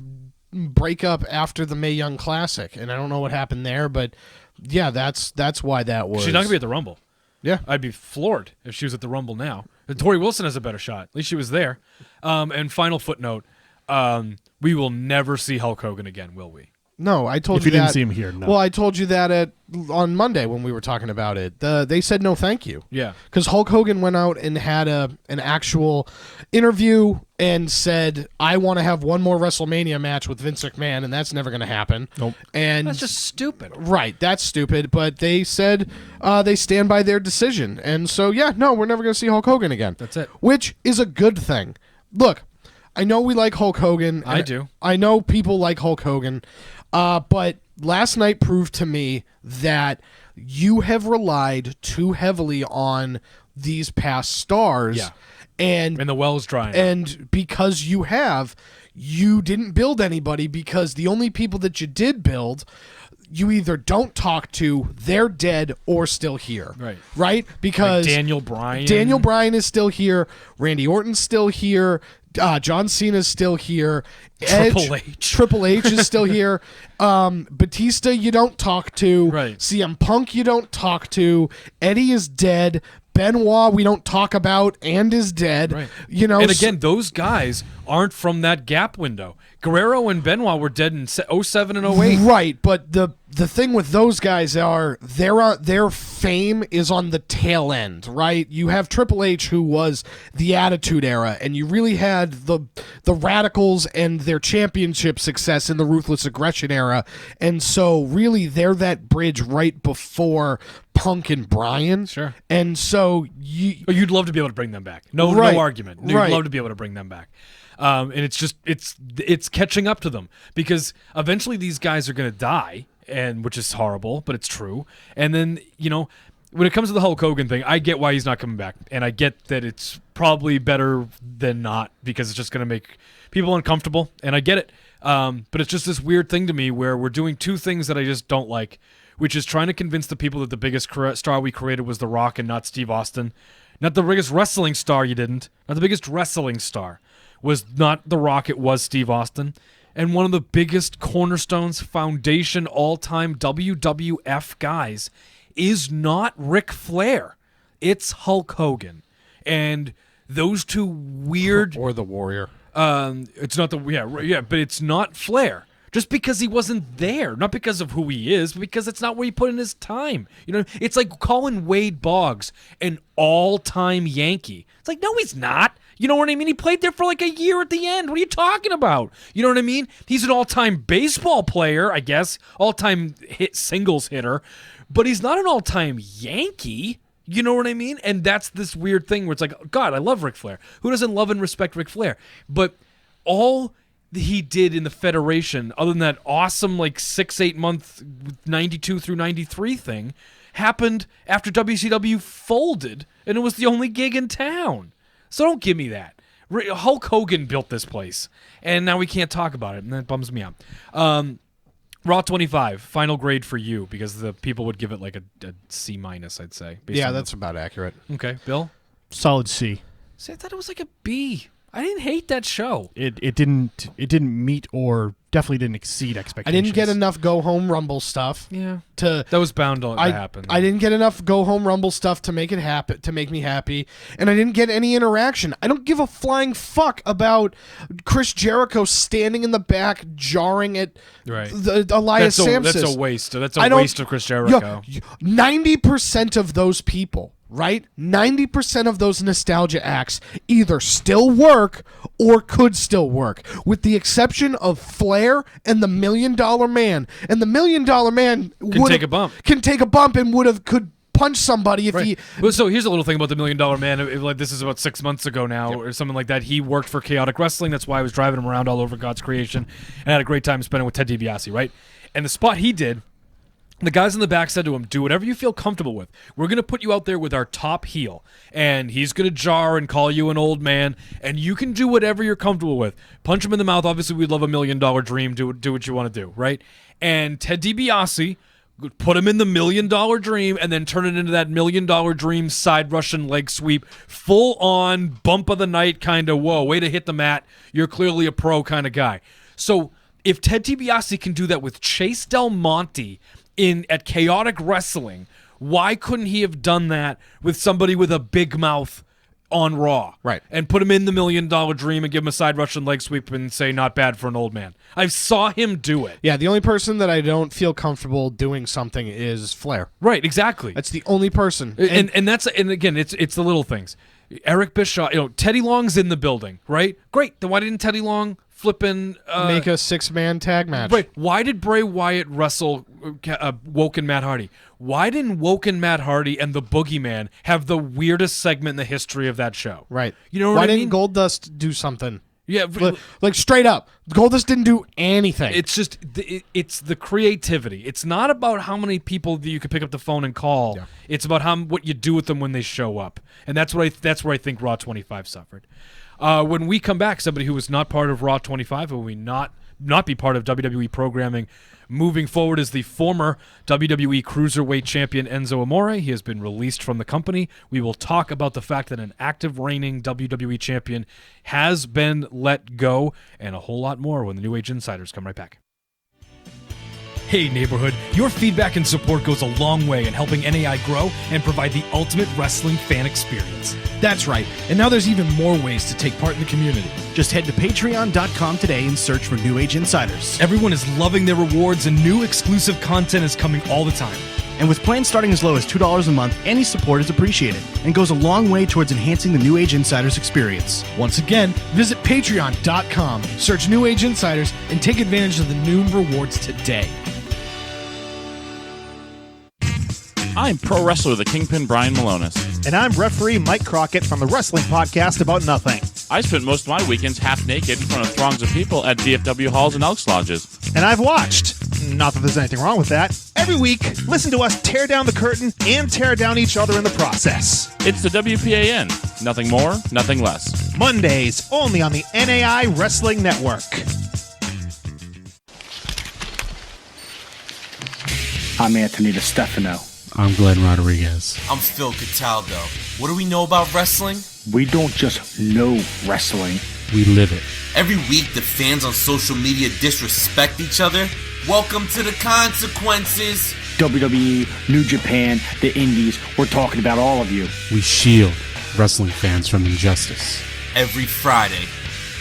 breakup after the Mae Young Classic, and I don't know what happened there, but yeah, that's why that was. She's not gonna be at the Rumble. Yeah. I'd be floored if she was at the Rumble now. Tori Wilson has a better shot. At least she was there. And final footnote, we will never see Hulk Hogan again, will we? No, I told you you that. Didn't see him here, no. Well, I told you that on Monday when we were talking about it. They said no thank you. Yeah. Because Hulk Hogan went out and had an actual interview and said, I want to have one more WrestleMania match with Vince McMahon, and that's never going to happen. Nope. And that's just stupid. Right, that's stupid. But they said they stand by their decision. And so, yeah, no, we're never going to see Hulk Hogan again. That's it. Which is a good thing. Look, I know we like Hulk Hogan. I do. I know people like Hulk Hogan. But last night proved to me that you have relied too heavily on these past stars. Yeah. And the well's drying. And because you didn't build anybody because the only people that you did build, you either don't talk to, they're dead or still here. Right? Because like Daniel Bryan. Daniel Bryan is still here. Randy Orton's still here. John Cena's still here. Triple H is still here. Batista you don't talk to. Right. CM Punk you don't talk to. Eddie is dead. Benoit we don't talk about and is dead. Right. You know, and again, those guys aren't from that gap window. Guerrero and Benoit were dead in 07 and 08. Right, but the thing with those guys are their fame is on the tail end, right? You have Triple H, who was the Attitude Era, and you really had the Radicals and their championship success in the Ruthless Aggression Era, and so really they're that bridge right before Punk and Bryan. Sure. And so you'd love to be able to bring them back. No argument. You'd love to be able to bring them back. And it's catching up to them because eventually these guys are going to die, and which is horrible, but it's true. And then, you know, when it comes to the Hulk Hogan thing, I get why he's not coming back, and I get that it's probably better than not because it's just going to make people uncomfortable, and I get it. But it's just this weird thing to me where we're doing two things that I just don't like, which is trying to convince the people that the biggest star we created was The Rock and not Steve Austin. Not the biggest wrestling star you didn't. Not the biggest wrestling star was not The Rock, it was Steve Austin. And one of the biggest cornerstones, foundation, all-time WWF guys is not Ric Flair. It's Hulk Hogan. And those two weird... Or the Warrior. It's not the... Yeah, but it's not Flair. Just because he wasn't there, not because of who he is, but because it's not where he put in his time. You know, it's like calling Wade Boggs an all-time Yankee. It's like, no, he's not. You know what I mean? He played there for like a year at the end. What are you talking about? You know what I mean? He's an all-time baseball player, I guess, all-time singles hitter, but he's not an all-time Yankee. You know what I mean? And that's this weird thing where it's like, God, I love Ric Flair. Who doesn't love and respect Ric Flair? But all he did in the Federation, other than that awesome like 6-8 month 92 through 93 thing, happened after WCW folded, and it was the only gig in town. So don't give me that. Hulk Hogan built this place, and now we can't talk about it, and that bums me out. Raw 25, final grade for you, because the people would give it like a C-, I'd say. Yeah, that's about accurate. Okay, Bill? Solid C. See, I thought it was like a B. I didn't hate that show. It didn't meet or definitely didn't exceed expectations. I didn't get enough Go Home Rumble stuff. Yeah. That was bound to happen. I didn't get enough Go Home Rumble stuff to make it happen, to make me happy, and I didn't get any interaction. I don't give a flying fuck about Chris Jericho standing in the back jarring at Elias Samson. That's a waste. That's a waste of Chris Jericho. 90% of those people, right? 90% of those nostalgia acts either still work or could still work, with the exception of Flair and the $1 Million Man. And the $1 Million Man can take a bump and could punch somebody if he. Well, so here's a little thing about the $1 Million Man. Like, this is about 6 months ago now, or something like that. He worked for Chaotic Wrestling. That's why I was driving him around all over God's creation, and had a great time spending with Ted DiBiase, right? And the spot he did, the guys in the back said to him, do whatever you feel comfortable with. We're going to put you out there with our top heel, and he's going to jar and call you an old man, and you can do whatever you're comfortable with. Punch him in the mouth. Obviously, we'd love $1 Million Dream. Do what you want to do, right? And Ted DiBiase put him in the $1 Million Dream and then turn it into that $1 Million Dream side Russian leg sweep, full on bump of the night kind of, whoa, way to hit the mat. You're clearly a pro kind of guy. So if Ted DiBiase can do that with Chase Del Monte at Chaotic Wrestling, why couldn't he have done that with somebody with a big mouth on Raw? Right. And put him in the $1 Million Dream and give him a side Russian leg sweep and say, not bad for an old man. I saw him do it. Yeah, the only person that I don't feel comfortable doing something is Flair. Right, exactly. That's the only person. And again, it's the little things. Eric Bischoff, Teddy Long's in the building, right? Great. Then why didn't Teddy Long flipping make a 6-man tag match? Right. Why did Bray Wyatt wrestle Woken Matt Hardy? Why didn't Woken Matt Hardy and the Boogeyman have the weirdest segment in the history of that show? Right. You know what I mean? Why didn't Goldust do something? Yeah, like straight up, Goldust didn't do anything. It's just it's the creativity. It's not about how many people that you can pick up the phone and call. Yeah. It's about what you do with them when they show up, and that's where I think Raw 25 suffered. When we come back, somebody who was not part of Raw 25, when we not not be part of WWE programming moving forward is the former WWE Cruiserweight Champion Enzo Amore. He has been released from the company. We will talk about the fact that an active reigning WWE Champion has been let go, and a whole lot more when the New Age Insiders come right back. Hey neighborhood, your feedback and support goes a long way in helping NAI grow and provide the ultimate wrestling fan experience. That's right, and now there's even more ways to take part in the community. Just head to patreon.com today and search for New Age Insiders. Everyone is loving their rewards and new exclusive content is coming all the time. And with plans starting as low as $2 a month, any support is appreciated and goes a long way towards enhancing the New Age Insiders experience. Once again, visit patreon.com, search New Age Insiders, and take advantage of the new rewards today. I'm pro wrestler the Kingpin Brian Malonis. And I'm referee Mike Crockett from the Wrestling Podcast About Nothing. I spent most of my weekends half naked in front of throngs of people at VFW halls and Elks lodges. And I've watched, not that there's anything wrong with that, every week, listen to us tear down the curtain and tear down each other in the process. It's the WPAN. Nothing more, nothing less. Mondays, only on the NAI Wrestling Network. I'm Anthony DeStefano. I'm Glenn Rodriguez. I'm Phil Cataldo. What do we know about wrestling? We don't just know wrestling. We live it. Every week, the fans on social media disrespect each other. Welcome to the consequences. WWE, New Japan, the Indies, we're talking about all of you. We shield wrestling fans from injustice. Every Friday.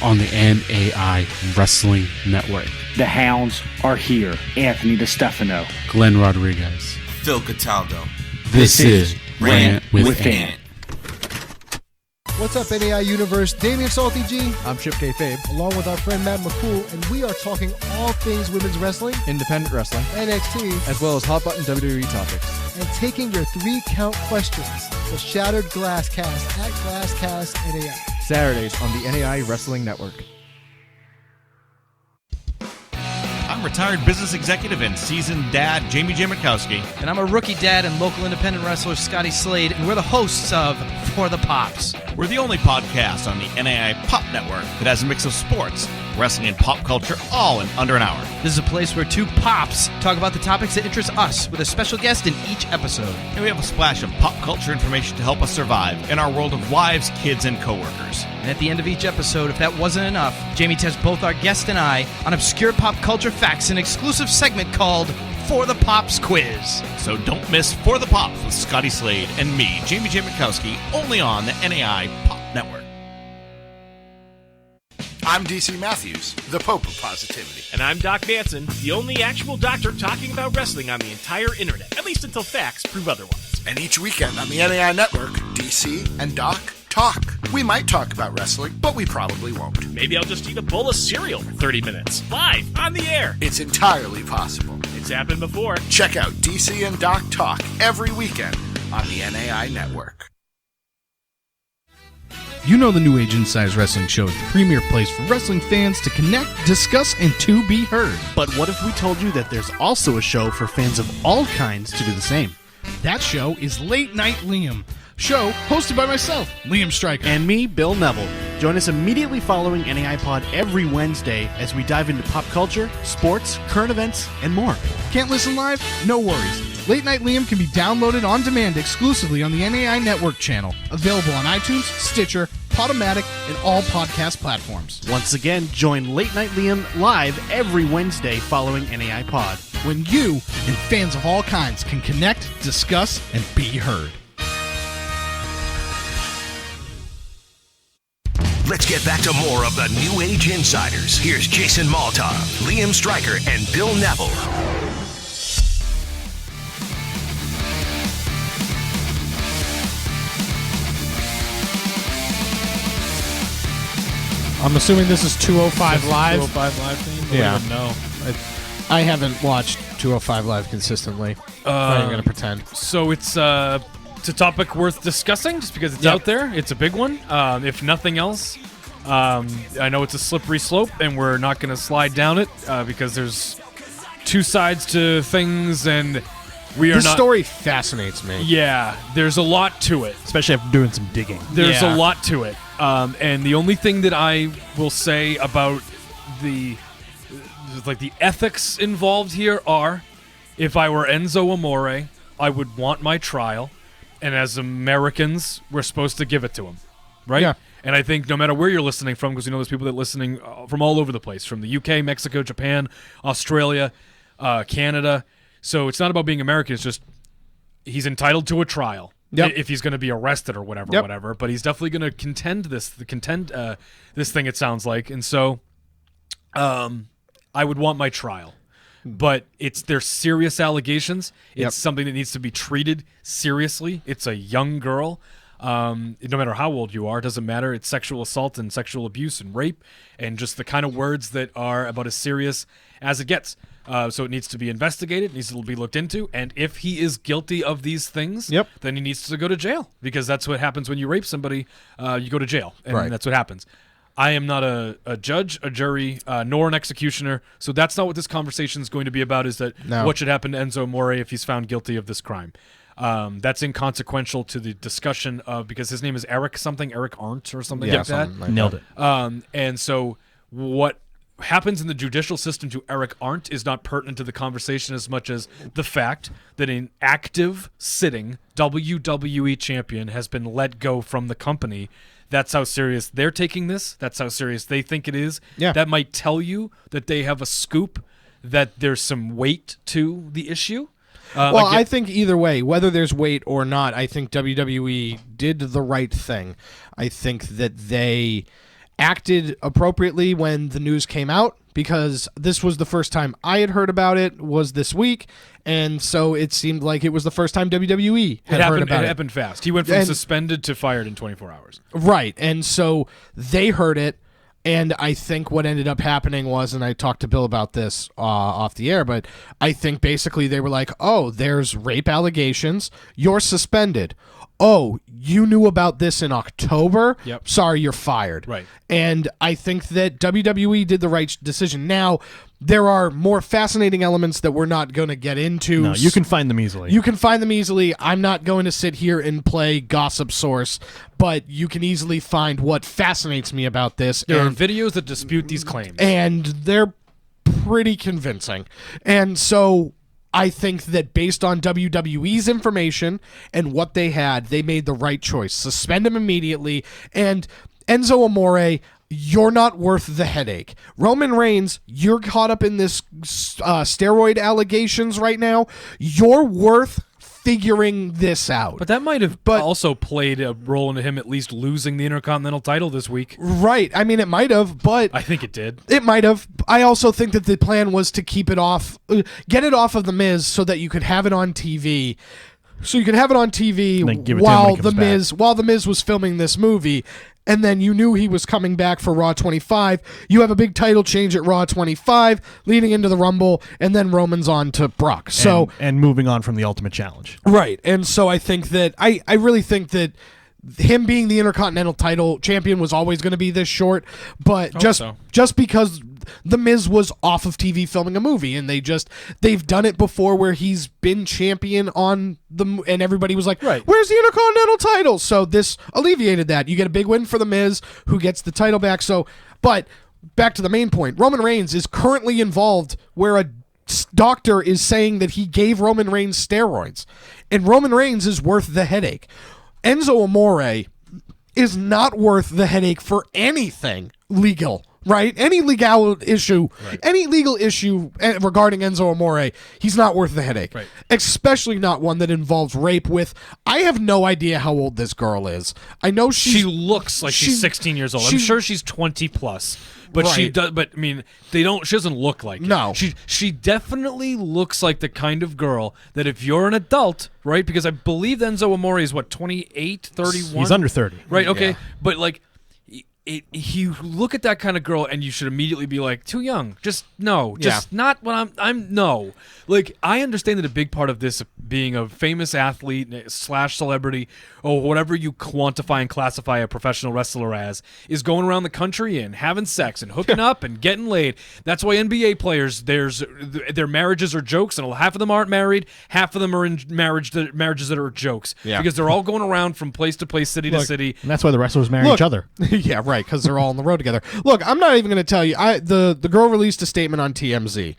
On the NAI Wrestling Network. The Hounds are here. Anthony DeStefano. Glenn Rodriguez. Phil Cataldo. This is Rant with Ant. What's up, NAI Universe? Damian Salty G. I'm Chip K. Fabe. Along with our friend Matt McCool, and we are talking all things women's wrestling, independent wrestling, NXT, as well as hot button WWE topics. And taking your 3-count questions. The Shattered Glass Cast at Glasscast NAI. Saturdays on the NAI Wrestling Network. I'm retired business executive and seasoned dad Jamie J. Mikowski. And I'm a rookie dad and local independent wrestler Scotty Slade, and we're the hosts of For the Pops. We're the only podcast on the NAI Pop Network that has a mix of sports, wrestling, and pop culture all in under an hour. This is a place where two pops talk about the topics that interest us with a special guest in each episode. And we have a splash of pop culture information to help us survive in our world of wives, kids, and coworkers. And at the end of each episode, if that wasn't enough, Jamie tests both our guest and I on obscure pop culture facts in an exclusive segment called For the Pops Quiz. So don't miss For the Pops with Scotty Slade and me, Jamie J. Mikowski, only on the NAI Pop Network. I'm DC Matthews, the Pope of Positivity. And I'm Doc Manson, the only actual doctor talking about wrestling on the entire internet, at least until facts prove otherwise. And each weekend on the NAI Network, DC and Doc talk. We might talk about wrestling, but we probably won't. Maybe I'll just eat a bowl of cereal for 30 minutes, live, on the air. It's entirely possible. It's happened before. Check out DC and Doc talk every weekend on the NAI Network. You know the New Age Insiders Wrestling Show is the premier place for wrestling fans to connect, discuss, and to be heard. But what if we told you that there's also a show for fans of all kinds to do the same? That show is Late Night Liam. Show hosted by myself, Liam Stryker. And me, Bill Neville. Join us immediately following NAI Pod every Wednesday as we dive into pop culture, sports, current events, and more. Can't listen live? No worries. Late Night Liam can be downloaded on demand exclusively on the NAI Network channel. Available on iTunes, Stitcher, Podomatic, and all podcast platforms. Once again, join Late Night Liam live every Wednesday following NAI Pod. When you and fans of all kinds can connect, discuss, and be heard. Let's get back to more of the New Age Insiders. Here's Jason Maltov, Liam Stryker, and Bill Neville. I'm assuming this is 205 Live. 205 Live thing? Yeah. No. I haven't watched 205 Live consistently. I'm not even going to pretend. So it's a topic worth discussing just because it's out there. It's a big one. If nothing else, I know it's a slippery slope, and we're not going to slide down it because there's two sides to things, and we are this not. This story fascinates me. Yeah, there's a lot to it. Especially after doing some digging. There's a lot to it. And the only thing that I will say about like the ethics involved here are, if I were Enzo Amore, I would want my trial, and as Americans, we're supposed to give it to him, right? Yeah. And I think no matter where you're listening from, because there's people that are listening from all over the place, from the UK, Mexico, Japan, Australia, Canada. So it's not about being American. It's just he's entitled to a trial if he's going to be arrested or whatever. But he's definitely going to contend this thing. It sounds like, and so I would want my trial. But they're serious allegations. It's something that needs to be treated seriously. It's a young girl. No matter how old you are, it doesn't matter. It's sexual assault and sexual abuse and rape and just the kind of words that are about as serious as it gets. So it needs to be investigated, needs to be looked into, and if he is guilty of these things, then he needs to go to jail, because that's what happens when you rape somebody. You go to jail, and that's what happens. I am not a judge, a jury, nor an executioner, so that's not what this conversation is going to be about, is that what should happen to Enzo Amore if he's found guilty of this crime. That's inconsequential to the discussion of, because his name is Eric Arndt or something like that. Nailed it. And so what happens in the judicial system to Eric Arndt is not pertinent to the conversation as much as the fact that an active sitting WWE champion has been let go from the company. That's how serious they're taking this. That's how serious they think it is. Yeah. That might tell you that they have a scoop, that there's some weight to the issue. I think either way, whether there's weight or not, I think WWE did the right thing. I think that they acted appropriately when the news came out, because this was the first time I had heard about it, was this week, and so it seemed like it was the first time WWE had heard about it. It happened fast. He went from suspended to fired in 24 hours. Right, and so they heard it, and I think what ended up happening was, and I talked to Bill about this off the air, but I think basically they were like, oh, there's rape allegations, you're suspended. Oh, you knew about this in October? Yep. Sorry, you're fired. Right. And I think that WWE did the right decision. Now, there are more fascinating elements that we're not going to get into. No, you can find them easily. You can find them easily. I'm not going to sit here and play gossip source, but you can easily find what fascinates me about this. There are videos that dispute these claims. And they're pretty convincing. And so I think that based on WWE's information and what they had, they made the right choice. Suspend him immediately. And Enzo Amore, you're not worth the headache. Roman Reigns, you're caught up in this steroid allegations right now. You're worth figuring this out. But that might have also played a role into him at least losing the Intercontinental title this week. Right. I mean, it might have, but I think it did. It might have. I also think that the plan was to keep it off, get it off of The Miz so that you could have it on TV. So you could have it on TV while The Miz was filming this movie. And then you knew he was coming back for Raw 25. You have a big title change at Raw 25, leading into the Rumble, and then Roman's on to Brock. So and moving on from the Ultimate Challenge. Right. And so I think that I really think that him being the Intercontinental title champion was always going to be this short, but just because The Miz was off of TV filming a movie, and they've done it before where he's been champion on and everybody was like, where's the Intercontinental title? So this alleviated that. You get a big win for The Miz, who gets the title back. But back to the main point, Roman Reigns is currently involved where a doctor is saying that he gave Roman Reigns steroids, and Roman Reigns is worth the headache. Enzo Amore is not worth the headache for anything legal, right? Any legal issue regarding Enzo Amore, he's not worth the headache. Right. Especially not one that involves rape with, I have no idea how old this girl is. I know she looks like she's 16 years old. I'm sure she's 20 plus. But she does. But I mean, she doesn't look like it. No. She definitely looks like the kind of girl that if you're an adult, right? Because I believe Enzo Amore is 28, 31. He's under 30, right? Okay, but like, you look at that kind of girl and you should immediately be like, too young. Just no. Just not what I'm no. Like, I understand that a big part of this being a famous athlete / celebrity or whatever you quantify and classify a professional wrestler as is going around the country and having sex and hooking up and getting laid. That's why NBA players, their marriages are jokes, and half of them aren't married, half of them are in marriages that are jokes. Yeah. Because they're all going around from place to place, city to city. And that's why the wrestlers marry each other. Yeah, right. right, because they're all on the road together. Look, I'm not even going to tell you. The girl released a statement on TMZ.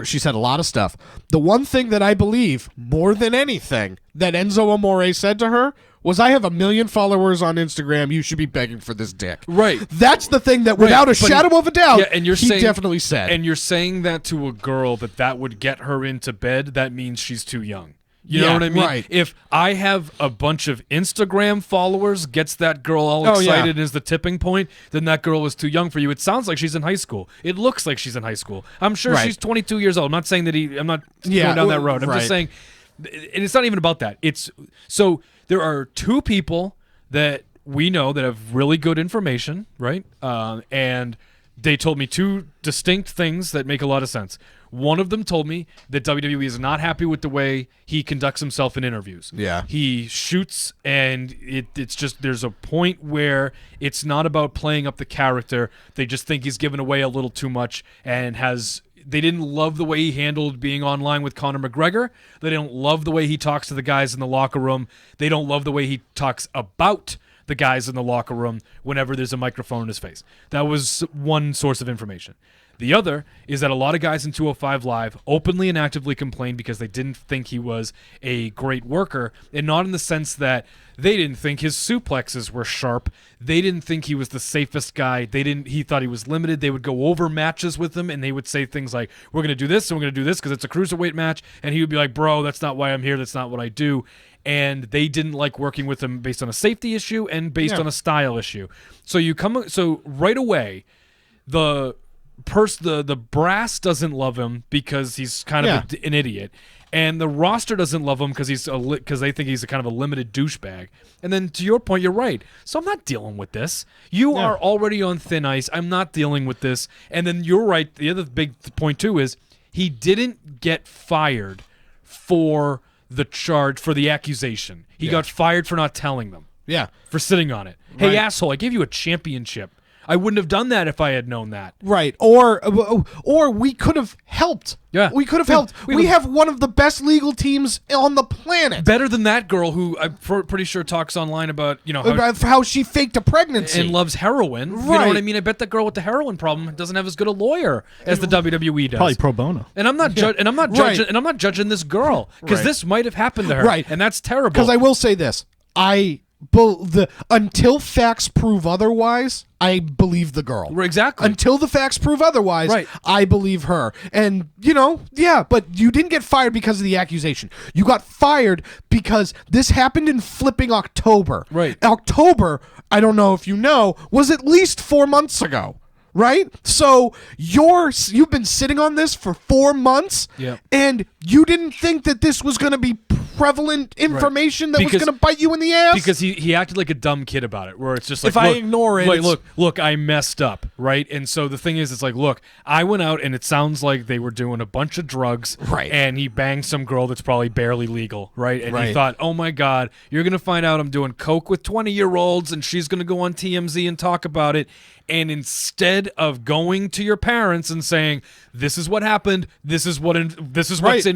She said a lot of stuff. The one thing that I believe more than anything that Enzo Amore said to her was, I have 1 million followers on Instagram. You should be begging for this dick. Right. That's the thing that, without a shadow of a doubt, and you're he saying, definitely said. And you're saying that to a girl that would get her into bed, that means she's too young. You know what I mean? Right. If I have a bunch of Instagram followers, gets that girl all excited and is the tipping point, then that girl is too young for you. It sounds like she's in high school. It looks like she's in high school. I'm sure she's 22 years old. I'm not saying that I'm not going down that road. I'm just saying, and it's not even about that. So there are two people that we know that have really good information, right? And they told me two distinct things that make a lot of sense. One of them told me that WWE is not happy with the way he conducts himself in interviews. Yeah. He shoots, and it's just, there's a point where it's not about playing up the character. They just think he's given away a little too much and they didn't love the way he handled being online with Conor McGregor. They don't love the way he talks to the guys in the locker room. They don't love the way he talks about the guys in the locker room whenever there's a microphone in his face. That was one source of information. The other is that a lot of guys in 205 Live openly and actively complained because they didn't think he was a great worker, and not in the sense that they didn't think his suplexes were sharp. They didn't think he was the safest guy. He thought he was limited. They would go over matches with him, and they would say things like, we're going to do this, and we're going to do this because it's a cruiserweight match, and he would be like, bro, that's not why I'm here. That's not what I do. And they didn't like working with him based on a safety issue and based on a style issue. So right away, the brass doesn't love him because he's kind of an idiot, and the roster doesn't love him because they think he's a kind of a limited douchebag. And then to your point, you're right. So I'm not dealing with this. You are already on thin ice. I'm not dealing with this. And then you're right. The other big point too is he didn't get fired for the accusation. He got fired for not telling them. Yeah, for sitting on it. Hey, asshole! I gave you a championship. I wouldn't have done that if I had known that. Right. Or we could have helped. Yeah. We could have helped. We have one of the best legal teams on the planet. Better than that girl who I'm pretty sure talks online about, how she faked a pregnancy. And loves heroin. Right. You know what I mean? I bet that girl with the heroin problem doesn't have as good a lawyer as the WWE does. Probably pro bono. And I'm not judging this girl because this might have happened to her. Right. And that's terrible. Because I will say this. Until facts prove otherwise, I believe the girl. Exactly. Until the facts prove otherwise, I believe her. And, but you didn't get fired because of the accusation. You got fired because this happened in flipping October. Right. October, I don't know if you know, was at least 4 months ago. Right? So you've been sitting on this for 4 months, and you didn't think that this was going to be prevalent information that was going to bite you in the ass? Because he acted like a dumb kid about it, where it's just like, if I ignore it, look, I messed up, right? And so the thing is, it's like, look, I went out and it sounds like they were doing a bunch of drugs, right? And he banged some girl that's probably barely legal, right? And he thought, oh my God, you're going to find out I'm doing coke with 20-year-olds, and she's going to go on TMZ and talk about it. And instead of going to your parents and saying, this is what happened, this is what's in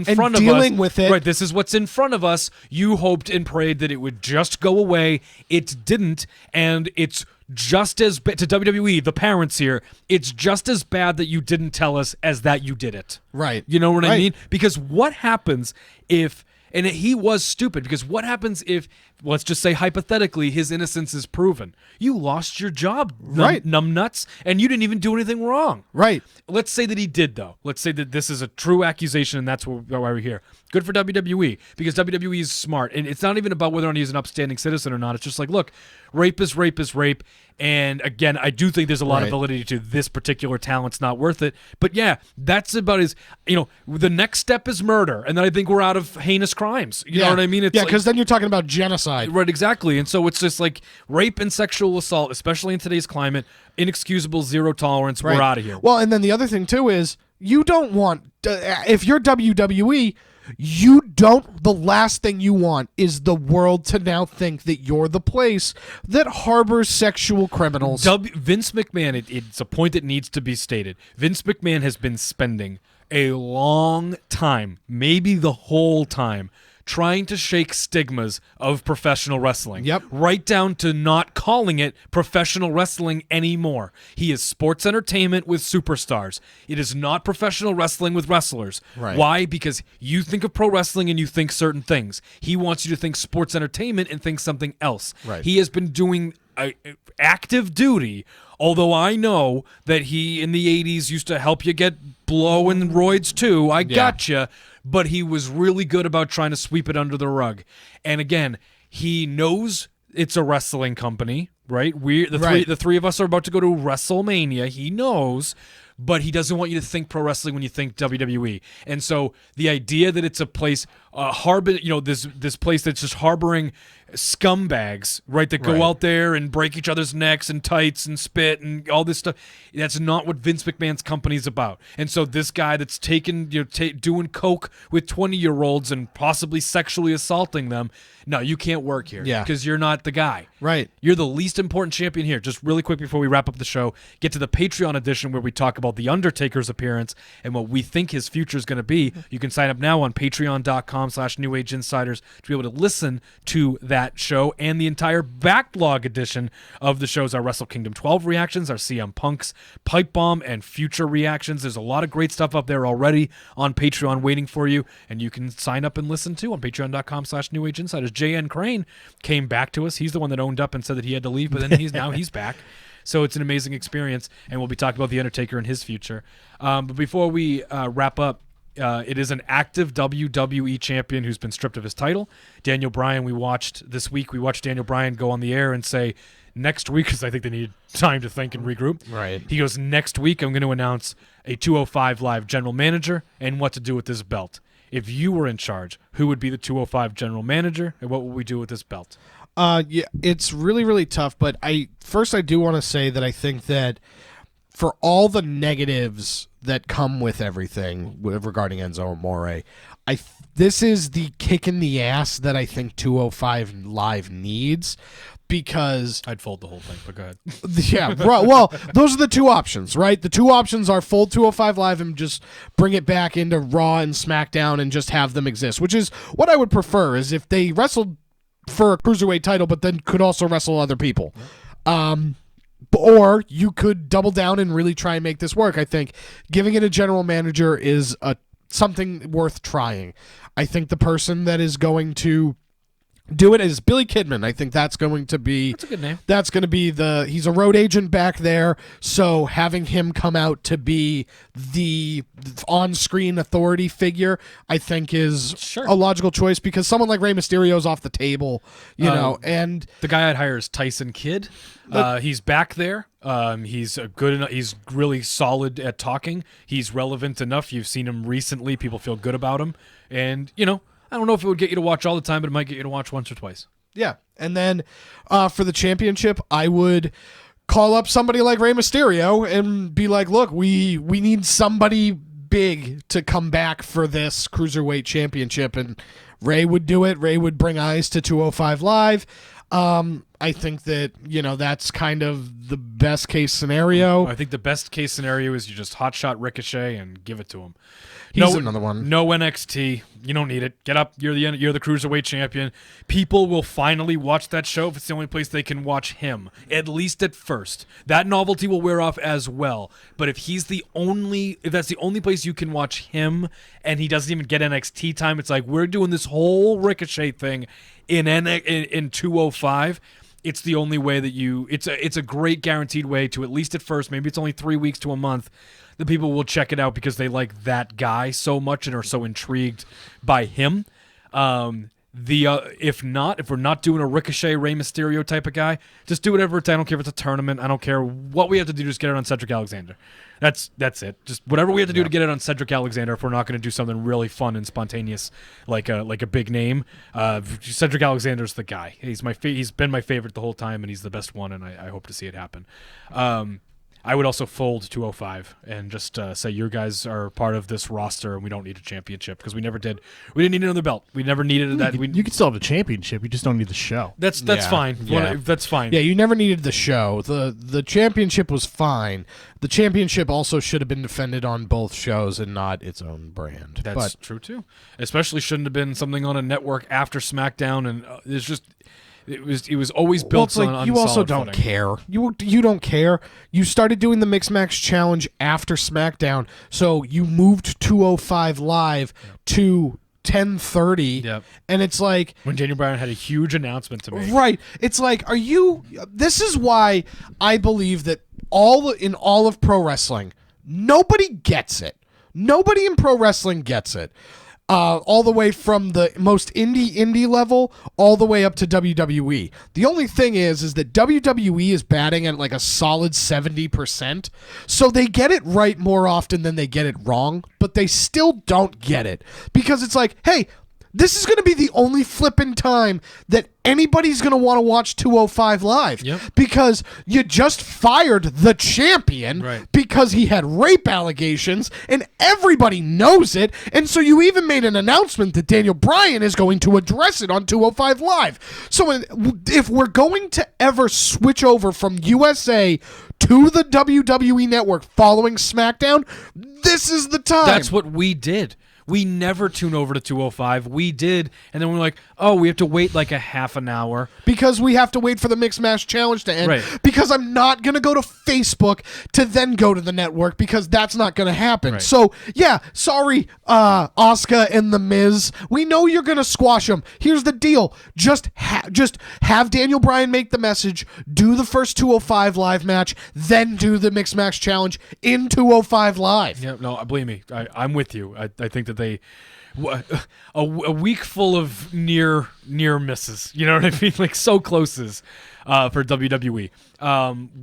front of us, dealing with it, right? This is what's in front of us. You hoped and prayed that it would just go away. It didn't, and it's just as bad to WWE, the parents here. It's just as bad that you didn't tell us as that you did it. Right. You know what I mean? Because what happens if? And he was stupid, because what happens if, let's just say hypothetically, his innocence is proven? You lost your job, numbnuts, and you didn't even do anything wrong. Right. Let's say that he did, though. Let's say that this is a true accusation, and that's why we're here. Good for WWE, because WWE is smart. And it's not even about whether or not he's an upstanding citizen or not. It's just like, look, rape is rape is rape. And again, I do think there's a lot of validity to this particular talent's not worth it. But yeah, that's about the next step is murder. And then I think we're out of heinous crimes. You know what I mean? It's because then you're talking about genocide. Right, exactly. And so it's just like rape and sexual assault, especially in today's climate, inexcusable, zero tolerance. We're out of here. Well, and then the other thing too is you don't want, if you're WWE, the last thing you want is the world to now think that you're the place that harbors sexual criminals. Vince McMahon, it's a point that needs to be stated. Vince McMahon has been spending a long time, maybe the whole time, trying to shake stigmas of professional wrestling. Yep. Right down to not calling it professional wrestling anymore. He is sports entertainment with superstars. It is not professional wrestling with wrestlers. Right. Why? Because you think of pro wrestling and you think certain things. He wants you to think sports entertainment and think something else. Right. He has been doing active duty, although I know that he in the 80s used to help you get blow and roids too. I gotcha. But he was really good about trying to sweep it under the rug. And again, he knows it's a wrestling company, right? The three of us are about to go to WrestleMania. He knows, but he doesn't want you to think pro wrestling when you think WWE. And so the idea that it's a place this place that's just harboring scumbags, right, that go out there and break each other's necks and tights and spit and all this stuff, that's not what Vince McMahon's company is about. And so this guy that's doing coke with 20-year-olds and possibly sexually assaulting them, no, you can't work here because you're not the guy. Right. You're the least important champion here. Just really quick before we wrap up the show, get to the Patreon edition where we talk about The Undertaker's appearance and what we think his future is going to be. You can sign up now on patreon.com/New Age Insiders to be able to listen to that show and the entire backlog edition of the shows, our Wrestle Kingdom 12 reactions, our CM Punk's Pipe Bomb, and future reactions. There's a lot of great stuff up there already on Patreon waiting for you, and you can sign up and listen too on patreon.com/New Age Insiders. JN Crane came back to us. He's the one that owned up and said that he had to leave, but then he's back. So it's an amazing experience, and we'll be talking about The Undertaker and his future. But before we wrap up, it is an active WWE champion who's been stripped of his title. Daniel Bryan, we watched Daniel Bryan go on the air and say, next week, because I think they needed time to think and regroup. Right. He goes, next week I'm going to announce a 205 Live general manager and what to do with this belt. If you were in charge, who would be the 205 general manager, and what would we do with this belt? It's really, really tough, but I do want to say that I think that for all the negatives that come with everything regarding Enzo Amore, this is the kick in the ass that I think 205 Live needs, because I'd fold the whole thing, but go ahead. Yeah, well, those are the two options, right? The two options are fold 205 Live and just bring it back into Raw and SmackDown and just have them exist, which is what I would prefer, is if they wrestled for a cruiserweight title but then could also wrestle other people. Or you could double down and really try and make this work. I think giving it a general manager is something worth trying. I think the person that is going to do it is Billy Kidman. I think that's a good name. That's going to be he's a road agent back there, so having him come out to be the on-screen authority figure, I think is a logical choice, because someone like Rey Mysterio's off the table, you know, and the guy I'd hire is Tyson Kidd. He's back there. He's good enough. He's really solid at talking. He's relevant enough. You've seen him recently. People feel good about him, and I don't know if it would get you to watch all the time, but it might get you to watch once or twice. Yeah. And then for the championship, I would call up somebody like Rey Mysterio and be like, look, we need somebody big to come back for this Cruiserweight Championship. And Rey would do it. Rey would bring eyes to 205 Live. I think that, that's kind of the best case scenario. I think the best case scenario is you just hotshot Ricochet and give it to him. He's another one. No NXT. You don't need it. Get up. You're the Cruiserweight champion. People will finally watch that show if it's the only place they can watch him, at least at first. That novelty will wear off as well. But if that's the only place you can watch him and he doesn't even get NXT time, it's like we're doing this whole Ricochet thing in 205. It's the only way that it's a great guaranteed way to, at least at first, maybe it's only 3 weeks to a month, the people will check it out because they like that guy so much and are so intrigued by him. If we're not doing a Ricochet, Rey Mysterio type of guy, just do whatever. I don't care if it's a tournament. I don't care what we have to do. Just get it on Cedric Alexander. That's it. Just whatever we have to do to get it on Cedric Alexander. If we're not going to do something really fun and spontaneous, like a big name, Cedric Alexander's the guy. He's been my favorite the whole time, and he's the best one. And I hope to see it happen. I would also fold 205 and just say you guys are part of this roster and we don't need a championship because we never did. We didn't need another belt. We never needed that. You can still have the championship. You just don't need the show. That's fine. Yeah. That's fine. Yeah, you never needed the show. The championship was fine. The championship also should have been defended on both shows and not its own brand. That's true too. Especially shouldn't have been something on a network after SmackDown, and it's just. It was always built on you also solid don't footing. care. You don't care. You started doing the Mixed Match Challenge after SmackDown, so you moved 205 Live to 10:30. Yep. And it's like when Daniel Bryan had a huge announcement to make. Right. It's like, this is why I believe that in all of pro wrestling, nobody gets it. Nobody in pro wrestling gets it. All the way from the most indie level all the way up to WWE. The only thing is that WWE is batting at like a solid 70%. So they get it right more often than they get it wrong, but they still don't get it. Because it's like, hey, this is going to be the only flipping time that anybody's going to want to watch 205 Live. Yep. Because you just fired the champion because he had rape allegations, and everybody knows it. And so you even made an announcement that Daniel Bryan is going to address it on 205 Live. So if we're going to ever switch over from USA to the WWE Network following SmackDown, this is the time. That's what we did. We never tune over to 205. We did, and then we're like, oh, we have to wait like a half an hour. Because we have to wait for the Mixed Match Challenge to end. Right. Because I'm not going to go to Facebook to then go to the network because that's not going to happen. Right. So, yeah, sorry, Asuka and The Miz. We know you're going to squash them. Here's the deal. Just have Daniel Bryan make the message, do the first 205 Live match, then do the Mixed Match Challenge in 205 Live. Yeah, no, believe me, I'm with you. I think that a week full of near misses. You know what I mean? Like so closes for WWE.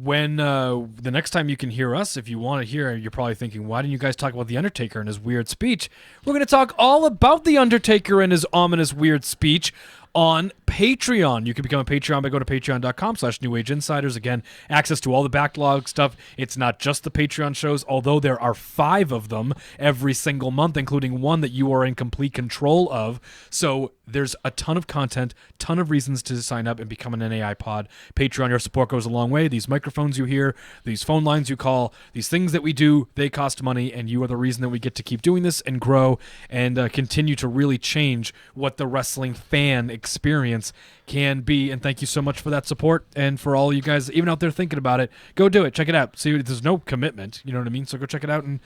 When the next time you can hear us, if you want to hear, you're probably thinking, why didn't you guys talk about The Undertaker and his weird speech? We're going to talk all about The Undertaker and his ominous weird speech on Patreon. You can become a Patreon by going to patreon.com/New Age Insiders. Again, access to all the backlog stuff. It's not just the Patreon shows, although there are 5 of them every single month, including one that you are in complete control of. So there's a ton of content, ton of reasons to sign up and become an NAI pod. Patreon, your support goes a long way. These microphones you hear, these phone lines you call, these things that we do, they cost money, and you are the reason that we get to keep doing this and grow and continue to really change what the wrestling fan experience can be. And thank you so much for that support, and for all you guys even out there thinking about it, go do it. Check it out. See, there's no commitment, you know what I mean? So go check it out and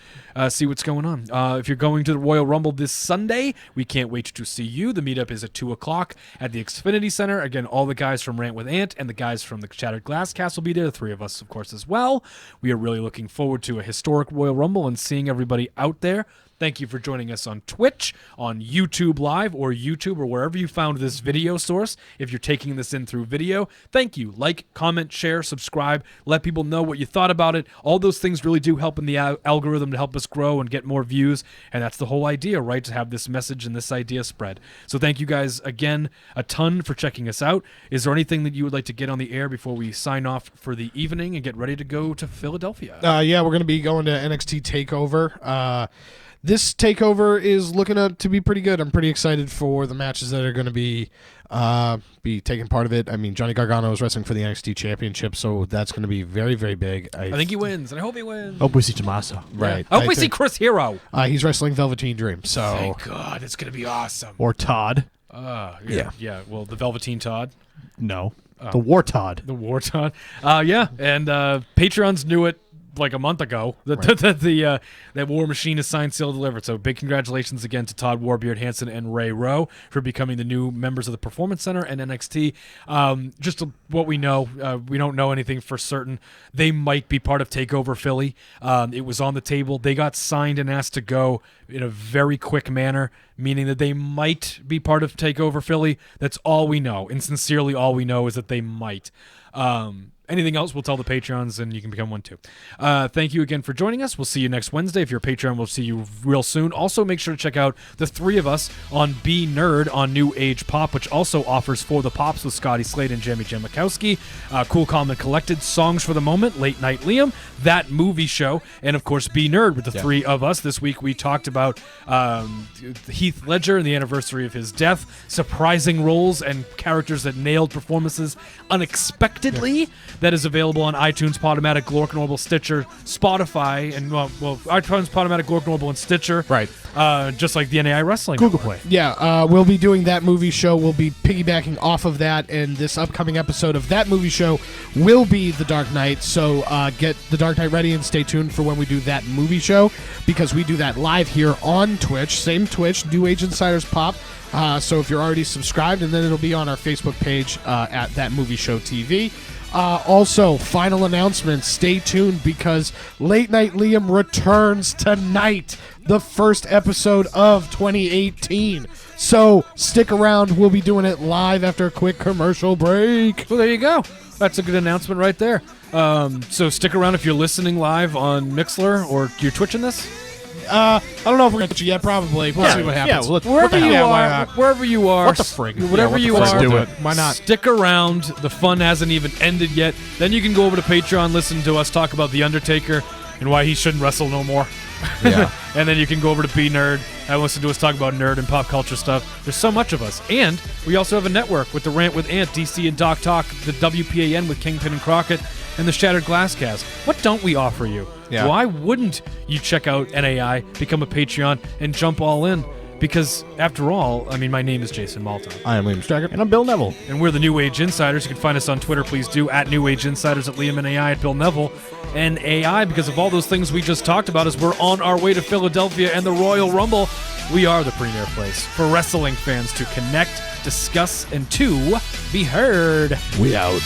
see what's going on. If you're going to the Royal Rumble this Sunday, we can't wait to see you. The meetup is at 2 o'clock at the Xfinity Center. Again, all the guys from Rant with Ant and the guys from the Shattered Glass Cast will be there, the 3 of us of course as well. We are really looking forward to a historic Royal Rumble and seeing everybody out there. Thank you for joining us on Twitch, on YouTube Live, or YouTube, or wherever you found this video source. If you're taking this in through video, thank you. Like, comment, share, subscribe. Let people know what you thought about it. All those things really do help in the algorithm to help us grow and get more views. And that's the whole idea, right? To have this message and this idea spread. So thank you guys again a ton for checking us out. Is there anything that you would like to get on the air before we sign off for the evening and get ready to go to Philadelphia? Yeah, we're going to be going to NXT TakeOver. This takeover is looking to be pretty good. I'm pretty excited for the matches that are going to be taking part of it. I mean, Johnny Gargano is wrestling for the NXT Championship, so that's going to be very, very big. I think he wins, and I hope he wins. Hope we see Tommaso. Right. I hope we see Chris Hero. He's wrestling Velveteen Dream. So thank God, it's going to be awesome. Or Todd. Yeah. Well, the Velveteen Todd. No, the War Todd. The War Todd. Yeah, and Patreons knew it like a month ago that War Machine is signed, sealed, delivered. So big congratulations again to Todd Warbeard Hansen and Ray Rowe for becoming the new members of the Performance Center and NXT. Just what we know, we don't know anything for certain. They might be part of TakeOver Philly. It was on the table. They got signed and asked to go in a very quick manner. meaning that they might be part of TakeOver Philly. That's all we know. And sincerely, all we know is that they might. Anything else, we'll tell the Patreons, and you can become one too. Thank you again for joining us. We'll see you next Wednesday. If you're a Patreon, we'll see you real soon. Also, make sure to check out the three of us on Be Nerd on New Age Pop, which also offers For the Pops with Scotty Slade and Jamie Jamakowski, Cool, Calm, and Collected, Songs for the Moment, Late Night Liam, That Movie Show, and of course Be Nerd with the three of us. This week we talked about Heath Ledger and the anniversary of his death, surprising roles and characters that nailed performances unexpectedly. That is available on iTunes, Podomatic, Glork Normal, Stitcher, Spotify, and iTunes, Podomatic, Glork Normal, and Stitcher. Right. Just like the NAI Wrestling. Google Play. Yeah, we'll be doing That Movie Show. We'll be piggybacking off of that, and this upcoming episode of That Movie Show will be The Dark Knight. So get The Dark Knight ready and stay tuned for when we do That Movie Show, because we do that live here on Twitch. Same Twitch, New Age Insiders Pop. So if you're already subscribed, and then it'll be on our Facebook page at That Movie Show TV. Also, final announcement, stay tuned, because Late Night Liam returns tonight, the first episode of 2018. So stick around, we'll be doing it live after a quick commercial break. Well, there you go. That's a good announcement right there. So stick around if you're listening live on Mixlr, or you're twitching this. I don't know if we're going to yet, probably. We'll see what happens. Yeah, wherever you are, What the frig? Whatever you are, Let's do it. Why not? Stick around. The fun hasn't even ended yet. Then you can go over to Patreon, listen to us talk about The Undertaker and why he shouldn't wrestle no more. Yeah. And then you can go over to Be Nerd and listen to us talk about nerd and pop culture stuff. There's so much of us. And we also have a network with The Rant with Ant, DC and Doc Talk, the WPAN with Kingpin and Crockett, and the Shattered Glass Cast. What don't we offer you? Yeah. Why wouldn't you check out NAI, become a Patreon, and jump all in? Because, after all, I mean, my name is Jason Malta. I am Liam Stracker. And I'm Bill Neville. And we're the New Age Insiders. You can find us on Twitter, please do, at New Age Insiders, at Liam and AI, at Bill Neville. And AI, because of all those things we just talked about, as we're on our way to Philadelphia and the Royal Rumble, we are the premier place for wrestling fans to connect, discuss, and to be heard. We out.